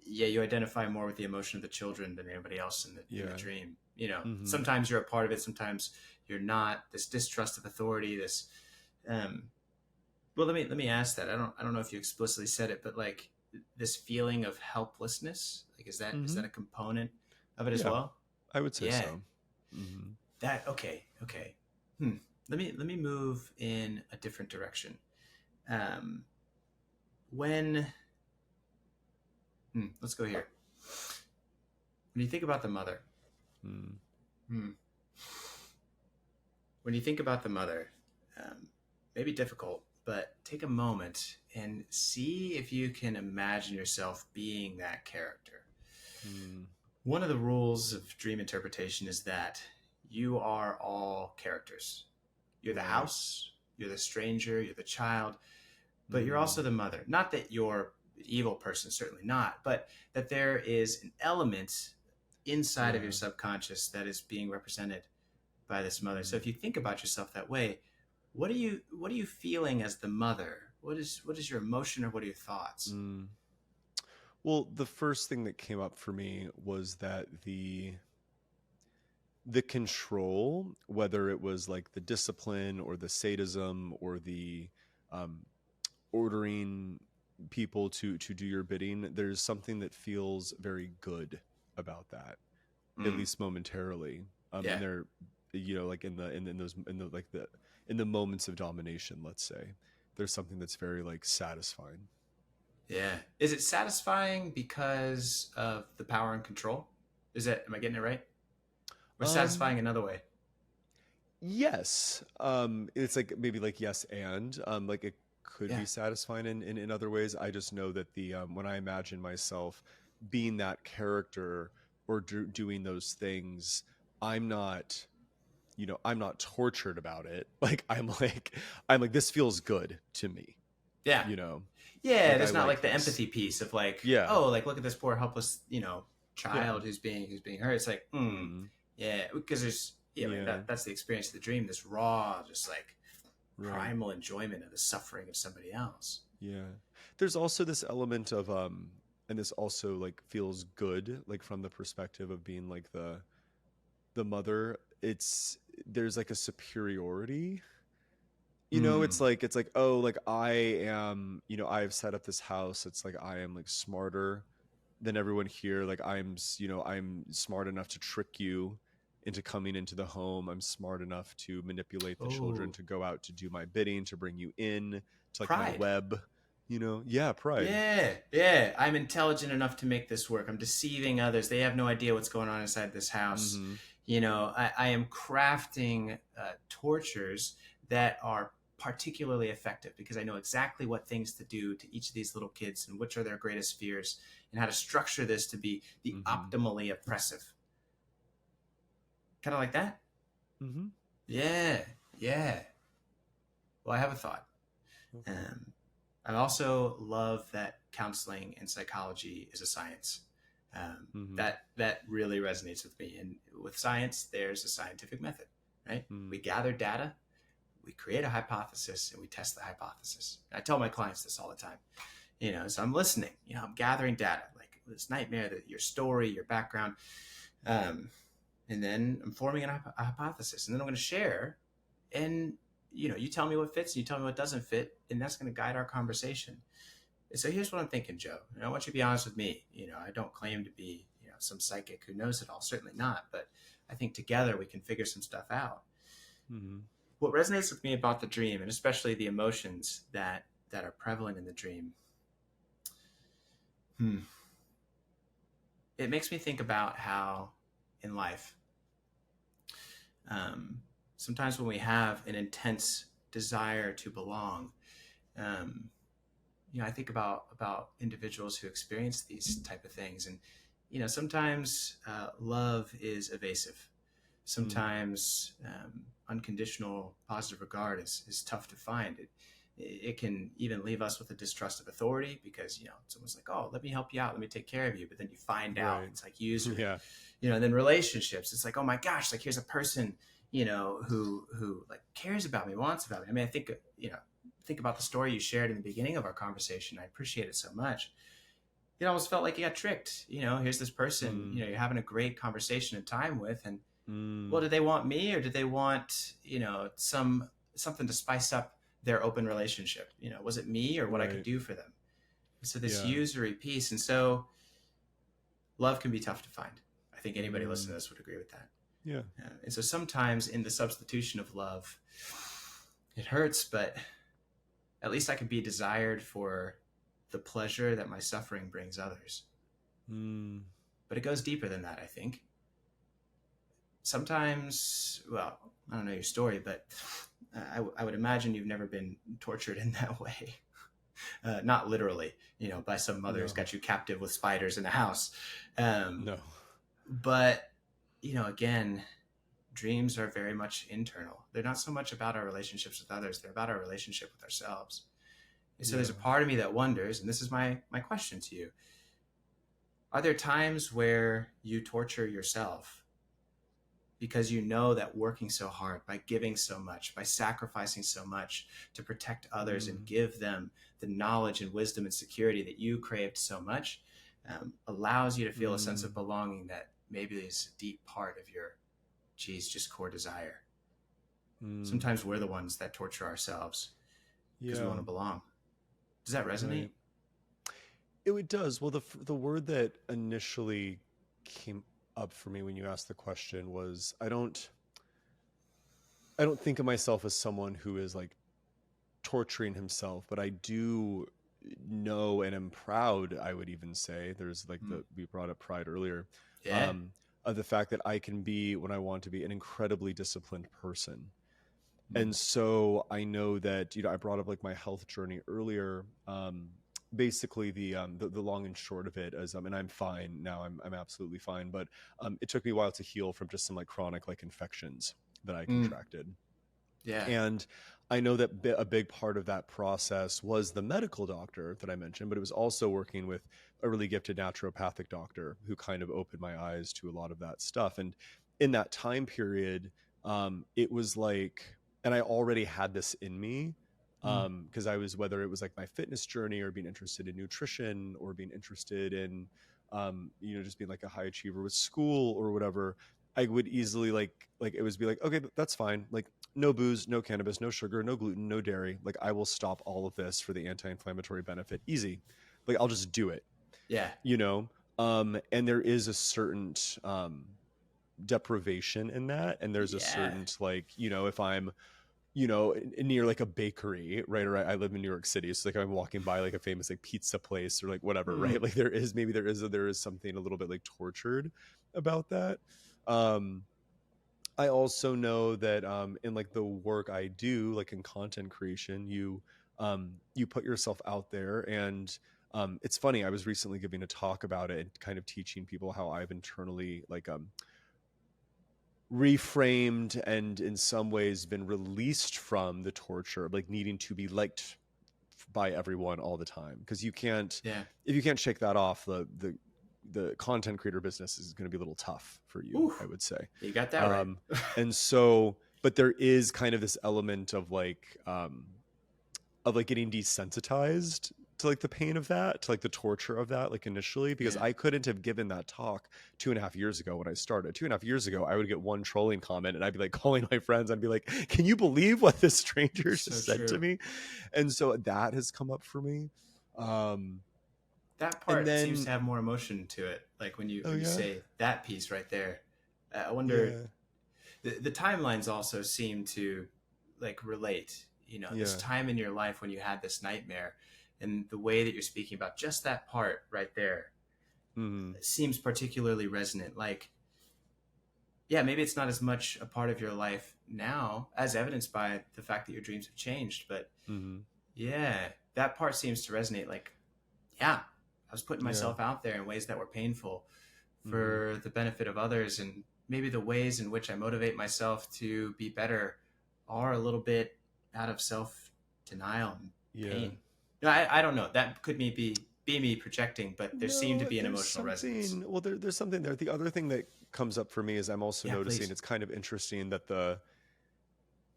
Yeah, you identify more with the emotion of the children than anybody else in the dream. You know, sometimes you're a part of it, sometimes you're not. This distrust of authority, this well, let me ask that. I don't know if you explicitly said it, but like this feeling of helplessness, like is that a component of it as well? I would say so. Mm-hmm. That okay. Let me move in a different direction. Let's go here. When you think about the mother, when you think about the mother, maybe difficult, but take a moment and see if you can imagine yourself being that character. One of the rules of dream interpretation is that you are all characters. You're the house, you're the stranger, you're the child, but you're also the mother. Not that you're an evil person, certainly not, but that there is an element inside of your subconscious that is being represented by this mother. So if you think about yourself that way, what are you feeling as the mother? What is your emotion, or what are your thoughts? Well, the first thing that came up for me was that the control, whether it was like the discipline or the sadism or the ordering people to do your bidding, there's something that feels very good about that, at least momentarily. And they're, you know, like in the moments of domination, let's say, there's something that's very like satisfying. Yeah. Is it satisfying because of the power and control? Am I getting it right? Or satisfying another way? Yes. It's like maybe like yes and like it could Yeah. be satisfying in other ways. I just know that the when I imagine myself being that character or doing those things, I'm not, I'm not tortured about it. Like I'm like this feels good to me, Yeah. you know. Yeah, Like I there's not like like the this. empathy piece of like, Yeah. oh, like look at this poor helpless, Yeah. child who's being hurt. It's like, Mhm. yeah, because there's like Yeah. that's the experience of the dream, this raw, just like Right. primal enjoyment of the suffering of somebody else. Yeah. There's also this element of and this also like feels good like from the perspective of being like the mother. There's like a superiority. It's like oh like I am, I've set up this house. It's like I am like smarter than everyone here. Like I'm smart enough to trick you into coming into the home. I'm smart enough to manipulate the children Oh, to go out to do my bidding, to bring you in to like my pride. web, yeah, pride. Yeah. I'm intelligent enough to make this work. I'm deceiving others. They have no idea what's going on inside this house. Mm-hmm. I am crafting tortures that are particularly effective because I know exactly what things to do to each of these little kids and which are their greatest fears and how to structure this to be the Mm-hmm. optimally oppressive. Kind of like that? Mm-hmm. Yeah. Well, I have a thought. Okay. I also love that counseling and psychology is a science. Mm-hmm. That really resonates with me. And with science, there's a scientific method, right? Mm. We gather data, we create a hypothesis, and we test the hypothesis. I tell my clients this all the time. So I'm listening. I'm gathering data, like this nightmare, that your story, your background, and then I'm forming a hypothesis, and then I'm going to share, and you tell me what fits, and you tell me what doesn't fit, and that's going to guide our conversation. And so here's what I'm thinking, Joe. And I want you to be honest with me. I don't claim to be, some psychic who knows it all. Certainly not. But I think together we can figure some stuff out. Mm-hmm. What resonates with me about the dream, and especially the emotions that are prevalent in the dream, it makes me think about how in life, sometimes when we have an intense desire to belong, I think about individuals who experience these type of things, and sometimes love is evasive. Sometimes unconditional positive regard is tough to find. It can even leave us with a distrust of authority because someone's like, oh, let me help you out, let me take care of you, but then you find out Right. it's like usury. Yeah. And then relationships, it's like, oh my gosh, like here's a person who like cares about me, wants about me. I mean, I think about the story you shared in the beginning of our conversation. I appreciate it so much. It almost felt like you got tricked. Here's this person, you're having a great conversation and time with, and well, did they want me or did they want, something to spice up their open relationship? Was it me or what I could Right. do for them? And so this Yeah. usury piece. And so love can be tough to find. I think anybody listening to this would agree with that. Yeah. And so sometimes in the substitution of love, it hurts, but at least I can be desired for the pleasure that my suffering brings others. But it goes deeper than that, I think. Sometimes, well, I don't know your story, but I would imagine you've never been tortured in that way. Not literally, by some mother who's got you captive with spiders in a house. No. But, again, dreams are very much internal. They're not so much about our relationships with others. They're about our relationship with ourselves. And so there's a part of me that wonders, and this is my question to you. Are there times where you torture yourself because you know that working so hard, by giving so much, by sacrificing so much to protect others and give them the knowledge and wisdom and security that you craved so much, allows you to feel a sense of belonging that maybe is a deep part of your, just core desire. Sometimes we're the ones that torture ourselves because we want to belong. Does that resonate? Right. It does. Well, the word that initially came up for me when you asked the question was I don't think of myself as someone who is like torturing himself, but I do know and am proud, I would even say. There's like we brought up pride earlier. Yeah. of the fact that I can be, when I want to be, an incredibly disciplined person. And so I know that, I brought up like my health journey earlier. Basically the long and short of it is, and I'm fine now. I'm absolutely fine. But it took me a while to heal from just some like chronic like infections that I contracted. Yeah. And I know that a big part of that process was the medical doctor that I mentioned, but it was also working with a really gifted naturopathic doctor who kind of opened my eyes to a lot of that stuff. And in that time period, it was like, and I already had this in me, because I was, whether it was like my fitness journey or being interested in nutrition or being interested in, just being like a high achiever with school or whatever, I would easily like it was be like, okay, that's fine. Like no booze, no cannabis, no sugar, no gluten, no dairy. Like I will stop all of this for the anti-inflammatory benefit. Easy. Like I'll just do it. Yeah. And there is a certain deprivation in that. And there's a certain like, if I'm, near like a bakery, right? Or I live in New York City. So like I'm walking by like a famous like pizza place or like whatever, right? Like there is something a little bit like tortured about that. I also know that in like the work I do, like in content creation, you put yourself out there. And it's funny, I was recently giving a talk about it and kind of teaching people how I've internally like reframed and in some ways been released from the torture of like needing to be liked by everyone all the time, because you can't, if you can't shake that off, the content creator business is going to be a little tough for you. Oof, I would say you got that right. And so, but there is kind of this element of like getting desensitized to like the pain of that, to like the torture of that, like initially, because I couldn't have given that talk 2.5 years ago when I started. 2.5 years ago, I would get one trolling comment and I'd be like calling my friends. I'd be like, can you believe what this stranger just said to me? And so that has come up for me. That part seems to have more emotion to it. Like when you say that piece right there, I wonder, the timelines also seem to like relate, this time in your life when you had this nightmare, and the way that you're speaking about just that part right there seems particularly resonant. Like, maybe it's not as much a part of your life now as evidenced by the fact that your dreams have changed, but that part seems to resonate. Like, I was putting myself out there in ways that were painful for the benefit of others. And maybe the ways in which I motivate myself to be better are a little bit out of self-denial and pain. No, I don't know. That could be me projecting, but there seemed to be an emotional resonance. Well, there's something there. The other thing that comes up for me is I'm also noticing it's kind of interesting that the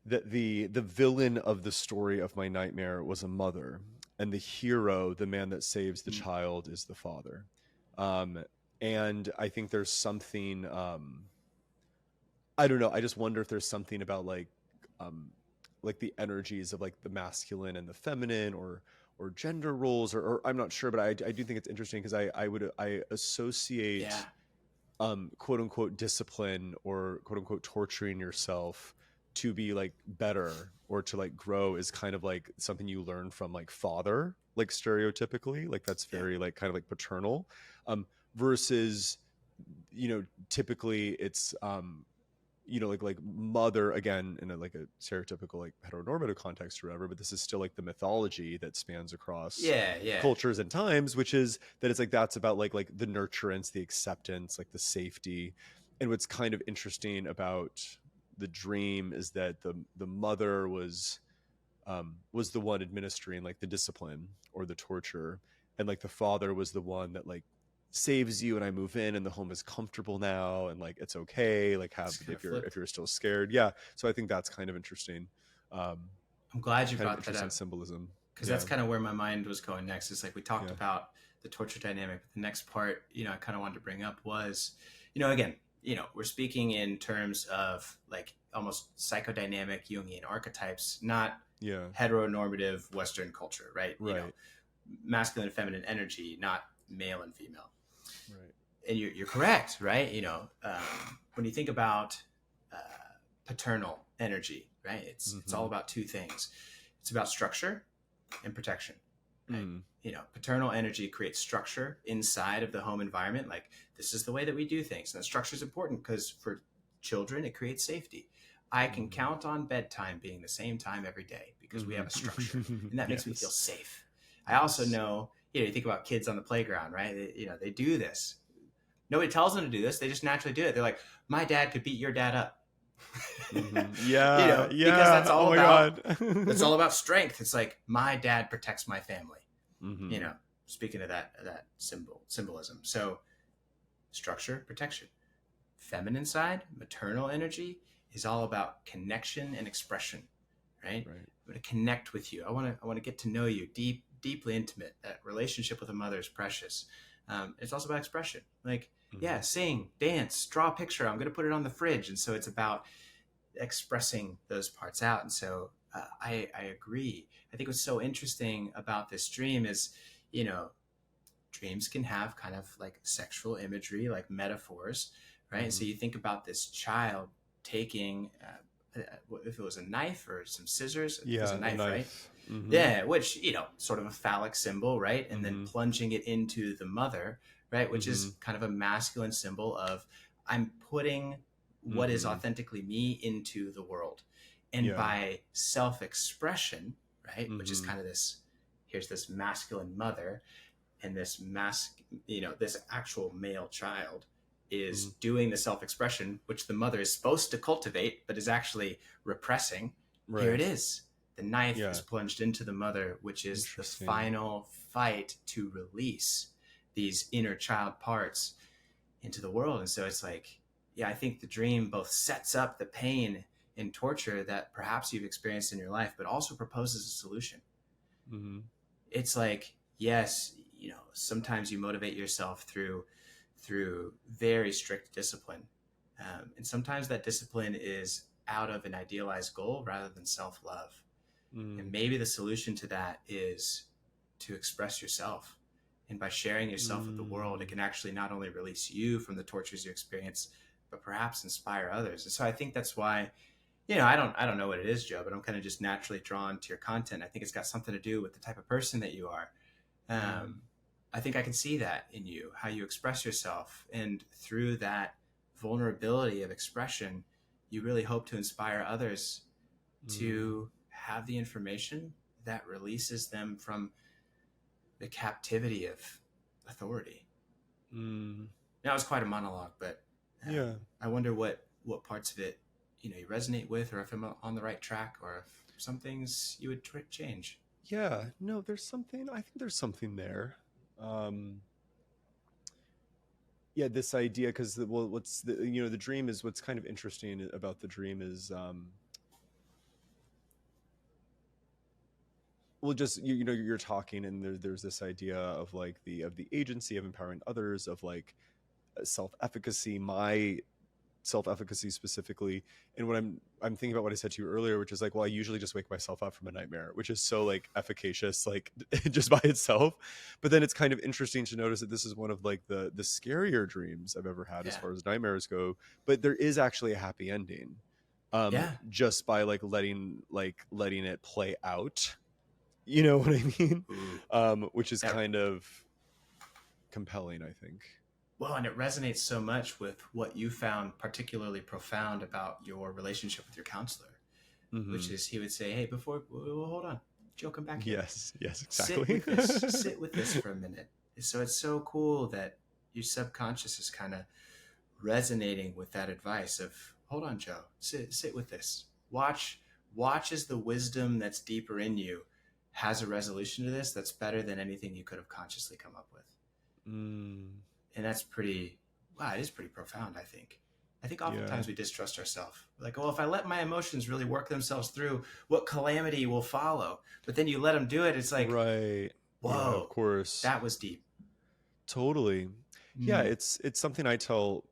villain of the story of my nightmare was a mother, and the hero, the man that saves the child, is the father. And I think there's something, I don't know. I just wonder if there's something about like the energies of like the masculine and the feminine, or gender roles, or I'm not sure, but I do think it's interesting because I associate quote unquote discipline or quote unquote torturing yourself to be like better or to like grow is kind of like something you learn from like father, like stereotypically, like that's very like kind of like paternal, versus typically it's like mother, again in a stereotypical like heteronormative context or whatever, but this is still like the mythology that spans across cultures and times, which is that it's like that's about like the nurturance, the acceptance, like the safety. And what's kind of interesting about the dream is that the mother was the one administering like the discipline or the torture, and like the father was the one that like saves you, and I move in and the home is comfortable now, and like it's okay, like have if you're still scared. So I think that's kind of interesting. I'm glad you brought that up, symbolism, because that's kind of where my mind was going next. It's like we talked about the torture dynamic, but the next part I kind of wanted to bring up was again we're speaking in terms of like almost psychodynamic Jungian archetypes, not heteronormative Western culture, right? Masculine and feminine energy, not male and female. Right. And you're correct, right? When you think about paternal energy, right? It's all about two things. It's about structure and protection. right? Mm. You know, paternal energy creates structure inside of the home environment. Like, this is the way that we do things. And the structure is important because for children, it creates safety. I can count on bedtime being the same time every day because we have a structure, and that makes me feel Yes. safe. I also know, you think about kids on the playground, right? They do this. Nobody tells them to do this. They just naturally do it. They're like, my dad could beat your dad up. Yeah, Because that's yeah. all Oh my about God. that's all about strength. It's like, my dad protects my family. Mhm. Speaking of that symbolism. So structure, protection. Feminine side, maternal energy is all about connection and expression, right? Right. I'm going to connect with you. I want to get to know you, deeply intimate. That relationship with a mother is precious. It's also about expression. Like, yeah, sing, dance, draw a picture. I'm going to put it on the fridge. And so it's about expressing those parts out. And so I agree. I think what's so interesting about this dream is, dreams can have kind of like sexual imagery, like metaphors, right? And so you think about this child taking, if it was a knife or some scissors, it was Yeah, a knife, right? knife. Mhm. Yeah, which, sort of a phallic symbol, right? And then plunging it into the mother, right? Which is kind of a masculine symbol of, I'm putting what is authentically me into the world. And Yeah. by self-expression, right? Which is kind of this, here's this masculine mother, and this this actual male child is doing the self-expression, which the mother is supposed to cultivate, but is actually repressing. Right. Here it is. The knife Yeah. is plunged into the mother, which is the Interesting. final fight to release these inner child parts into the world. And so it's like, I think the dream both sets up the pain and torture that perhaps you've experienced in your life, but also proposes a solution. It's like, yes, sometimes you motivate yourself through very strict discipline. And sometimes that discipline is out of an idealized goal rather than self-love. And maybe the solution to that is to express yourself. And by sharing yourself with the world, it can actually not only release you from the tortures you experience, but perhaps inspire others. And so I think that's why, I don't know what it is, Joe, but I'm kind of just naturally drawn to your content. I think it's got something to do with the type of person that you are. I think I can see that in you, how you express yourself. And through that vulnerability of expression, you really hope to inspire others to have the information that releases them from the captivity of authority. Now, it's quite a monologue, but I wonder what parts of it, you resonate with, or if I'm on the right track, or if some things you would change. Yeah, no, I think there's something there. Yeah, this idea, because what's the dream is, what's kind of interesting about the dream is, just you're talking, and there's this idea of like the agency of empowering others, of like self-efficacy, my self-efficacy specifically. And what I'm thinking about what I said to you earlier, which is like, well, I usually just wake myself up from a nightmare, which is so like efficacious, like just by itself. But then it's kind of interesting to notice that this is one of like the scarier dreams I've ever had as far as nightmares go. But there is actually a happy ending, just by like letting it play out. You know what I mean? Which is kind of compelling, I think. Well, and it resonates so much with what you found particularly profound about your relationship with your counselor, which is, he would say, hey, hold on, Joe, come back here. Yes, exactly. Sit with this for a minute. So it's so cool that your subconscious is kind of resonating with that advice of, hold on, Joe, sit with this. Watch as the wisdom that's deeper in you has a resolution to this that's better than anything you could have consciously come up with. And that's it is pretty profound, I think. I think oftentimes we distrust ourselves. Like, well, if I let my emotions really work themselves through, what calamity will follow? But then you let them do it, it's like, right. Whoa, yeah, of course. That was deep. Totally. Yeah, it's something I tell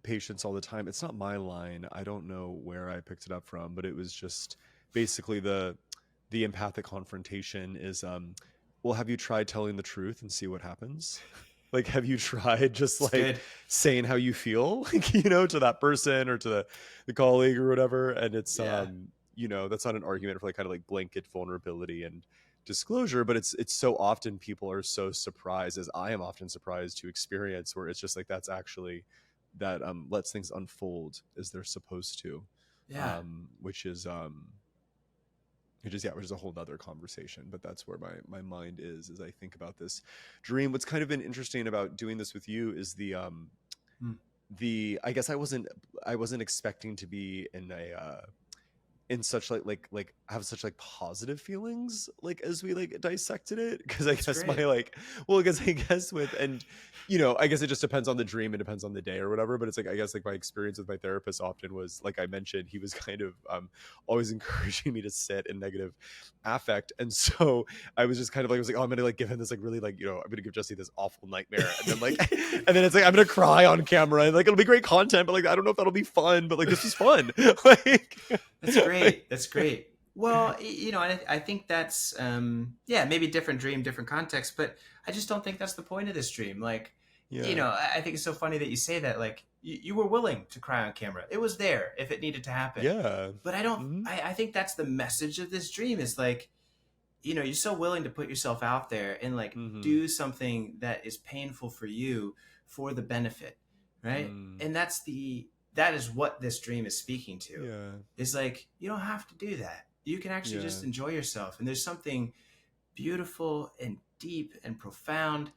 patients all the time. It's not my line. I don't know where I picked it up from, but it was just basically the empathic confrontation is, well, have you tried telling the truth and see what happens? Like, have you tried just like saying how you feel, like, to that person or to the colleague or whatever? And it's, that's not an argument for like kind of like blanket vulnerability. And disclosure, but it's so often people are so surprised, as I am often surprised to experience, where it's just like that's actually that lets things unfold as they're supposed to. Yeah. Which is a whole nother conversation, but that's where my mind is as I think about this dream. What's kind of been interesting about doing this with you is the I guess I wasn't expecting to be in such like have such like positive feelings like as we like dissected it, because I That's guess great. my like well because I guess with and you know I guess it just depends on the dream, it depends on the day or whatever, but it's like I guess like my experience with my therapist often was like I mentioned, he was kind of always encouraging me to sit in negative affect, and so I was just kind of like I was like, oh, I'm gonna like give him this like really like, you know, I'm gonna give Jesse this awful nightmare, and then like and then it's like I'm gonna cry on camera, and like it'll be great content, but like I don't know if that'll be fun, but like this is fun. Like That's great. That's great. Well, you know, I think that's yeah, maybe different dream, different context, but I just don't think that's the point of this dream. Like, Yeah. you know, I think it's so funny that you say that. Like, you were willing to cry on camera. It was there if it needed to happen. Yeah. But I don't. I think that's the message of this dream. Is like, you know, you're so willing to put yourself out there and like do something that is painful for you for the benefit, right? And that is what this dream is speaking to. Yeah. Is like, you don't have to do that. You can actually just enjoy yourself. And there's something beautiful and deep and profound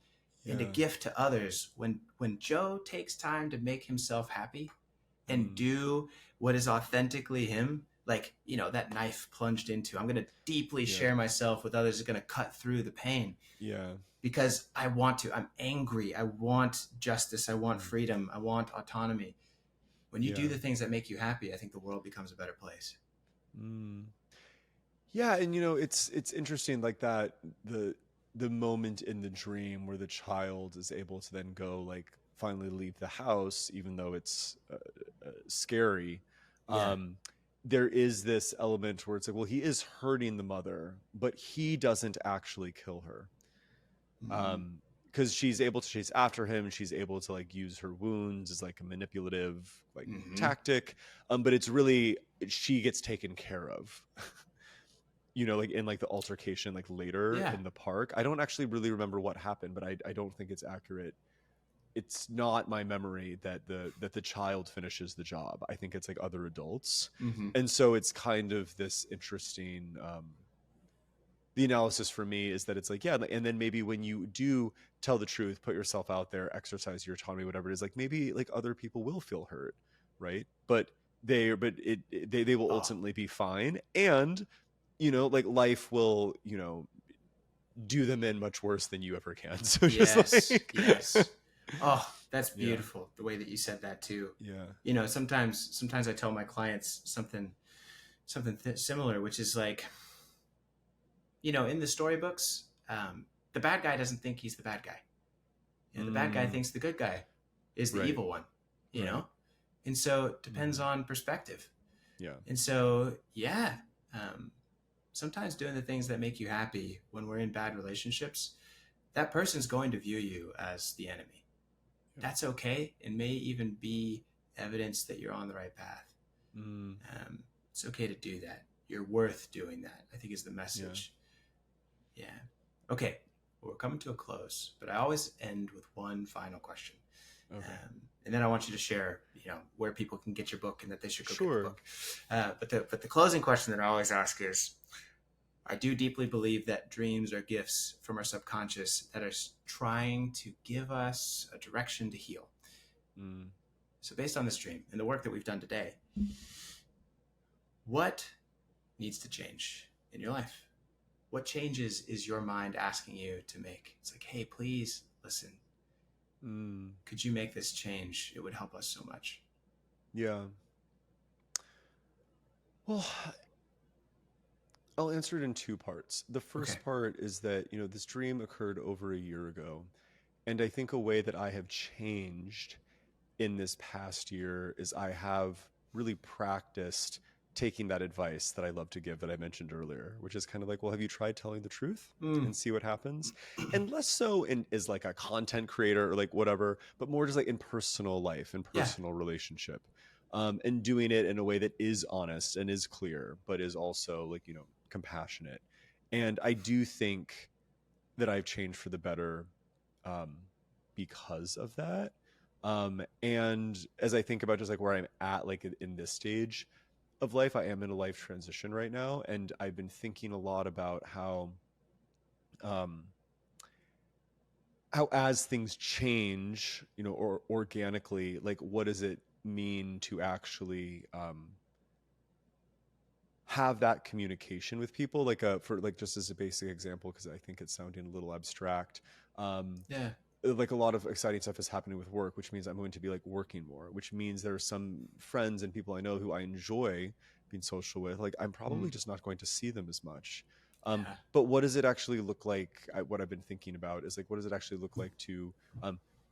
and a gift to others when Joe takes time to make himself happy and do what is authentically him. Like, you know, that knife plunged into, I'm going to deeply share myself with others. Is going to cut through the pain. Yeah. Because I want to. I'm angry. I want justice. I want freedom. I want autonomy. When you do the things that make you happy, I think the world becomes a better place. Yeah, and you know, it's interesting like that the moment in the dream where the child is able to then go like finally leave the house, even though it's scary. There is this element where it's like, well, he is hurting the mother, but he doesn't actually kill her. Because she's able to chase after him, she's able to like use her wounds as like a manipulative like tactic, but it's really she gets taken care of. You know, like in like the altercation like later in the park. I don't actually really remember what happened, but I don't think it's accurate. It's not my memory that the child finishes the job. I think it's like other adults, and so it's kind of this interesting. The analysis for me is that it's like, yeah, and then maybe when you do tell the truth, put yourself out there, exercise your autonomy, whatever it is, like maybe like other people will feel hurt, right? But they will ultimately be fine, and you know, like life will, you know, do them in much worse than you ever can. So just yes. Oh, that's beautiful. The way that you said that too. Yeah. You know, sometimes I tell my clients something similar, which is like, you know, in the storybooks, the bad guy doesn't think he's the bad guy. You know, the bad guy thinks the good guy is the evil one, you know? And so it depends on perspective. Yeah. And so, sometimes doing the things that make you happy when we're in bad relationships, that person's going to view you as the enemy. That's okay. It may even be evidence that you're on the right path. It's okay to do that. You're worth doing that, I think is the message. Yeah. Okay. Well, we're coming to a close, but I always end with one final question. Okay. And then I want you to share, you know, where people can get your book and that they should go get the book. But the closing question that I always ask is, I do deeply believe that dreams are gifts from our subconscious that are trying to give us a direction to heal. So based on this dream and the work that we've done today, what needs to change in your life? What changes is your mind asking you to make? It's like, hey, please listen. Could you make this change? It would help us so much. Yeah. Well, I'll answer it in two parts. The first part is that, you know, this dream occurred over a year ago. And I think a way that I have changed in this past year is I have really practiced taking that advice that I love to give that I mentioned earlier, which is kind of like, well, have you tried telling the truth and see what happens? And less so in as like a content creator or like whatever, but more just like in personal life and personal relationship. And doing it in a way that is honest and is clear, but is also like, you know, compassionate. And I do think that I've changed for the better because of that. And as I think about just like where I'm at, like in this stage of life, I am in a life transition right now. And I've been thinking a lot about how as things change, you know, or organically, like what does it mean to actually have that communication with people, like for like just as a basic example, because I think it's sounding a little abstract. Yeah. Like a lot of exciting stuff is happening with work, which means I'm going to be like working more, which means there are some friends and people I know who I enjoy being social with, like I'm probably just not going to see them as much. Yeah. But what does it actually look like? What I've been thinking about is like, what does it actually look like to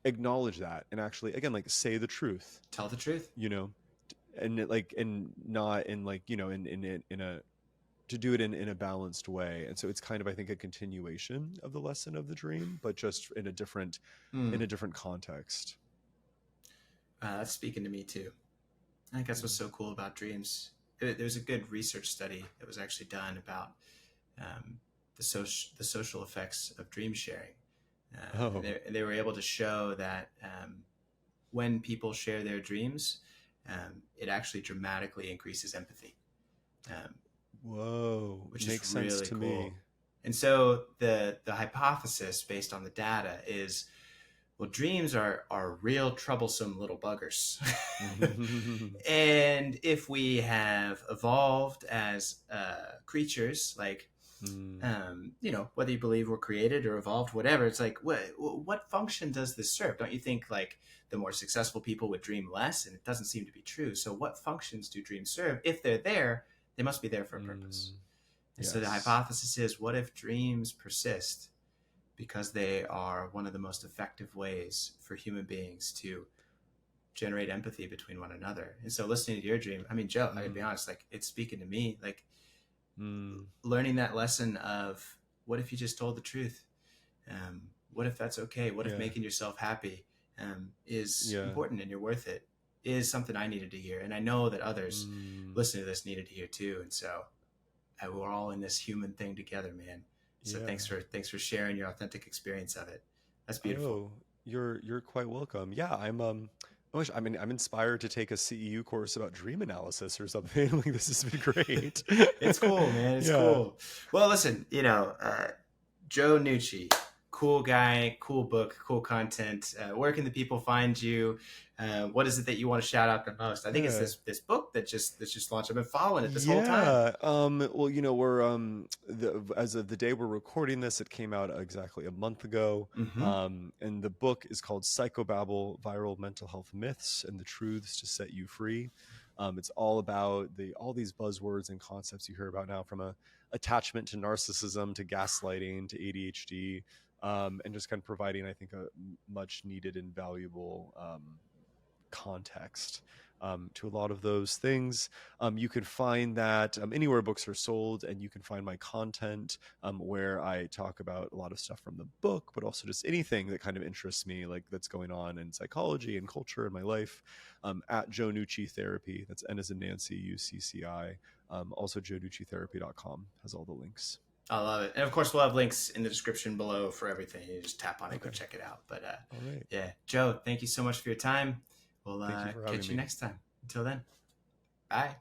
acknowledge that and actually, again, like say the truth, Tell the truth. you know, and like, and not in like, you know, in a, to do it in a balanced way. And so it's kind of, I think, a continuation of the lesson of the dream, but just in a different context. That's speaking to me too. I think that's what's so cool about dreams. There's a good research study that was actually done about the social effects of dream sharing. They were able to show that when people share their dreams, it actually dramatically increases empathy. Whoa, Which makes is really sense to cool. me. And so the hypothesis based on the data is, well, dreams are real troublesome little buggers. And if we have evolved as creatures, like, you know, whether you believe we're created or evolved, whatever, it's like, what function does this serve? Don't you think like the more successful people would dream less? And it doesn't seem to be true. So what functions do dreams serve? If they're there, they must be there for a purpose. And so the hypothesis is, what if dreams persist because they are one of the most effective ways for human beings to generate empathy between one another? And so listening to your dream, I mean, Joe, I gotta be honest, like it's speaking to me, like learning that lesson of what if you just told the truth? What if that's okay? What if making yourself happy is important and you're worth it, is something I needed to hear. And I know that others listening to this needed to hear too. And so we're all in this human thing together, man. So thanks for sharing your authentic experience of it. That's beautiful. Oh, you're quite welcome. Yeah, I'm inspired to take a CEU course about dream analysis or something. Like this has been great. It's cool, man. It's cool. Well, listen, you know, Joe Nucci, cool guy, cool book, cool content. Where can the people find you? What is it that you want to shout out the most? I think it's this book that just launched. I've been following it this whole time. Well, you know, we're as of the day we're recording this, it came out exactly a month ago. And the book is called Psychobabble: Viral Mental Health Myths and the Truths to Set You Free. It's all about all these buzzwords and concepts you hear about now, from attachment to narcissism to gaslighting to ADHD, and just kind of providing, I think, a much needed and valuable context to a lot of those things. You can find that anywhere books are sold, and you can find my content where I talk about a lot of stuff from the book, but also just anything that kind of interests me, like that's going on in psychology and culture in my life, at Joe Nucci Therapy. That's N as in Nancy, UCCI. Also joenuccitherapy.com has all the links. I love it. And of course, we'll have links in the description below for everything. You just tap on it, go check it out. But all right. Yeah, Joe, thank you so much for your time. We'll catch you next time. Until then, bye.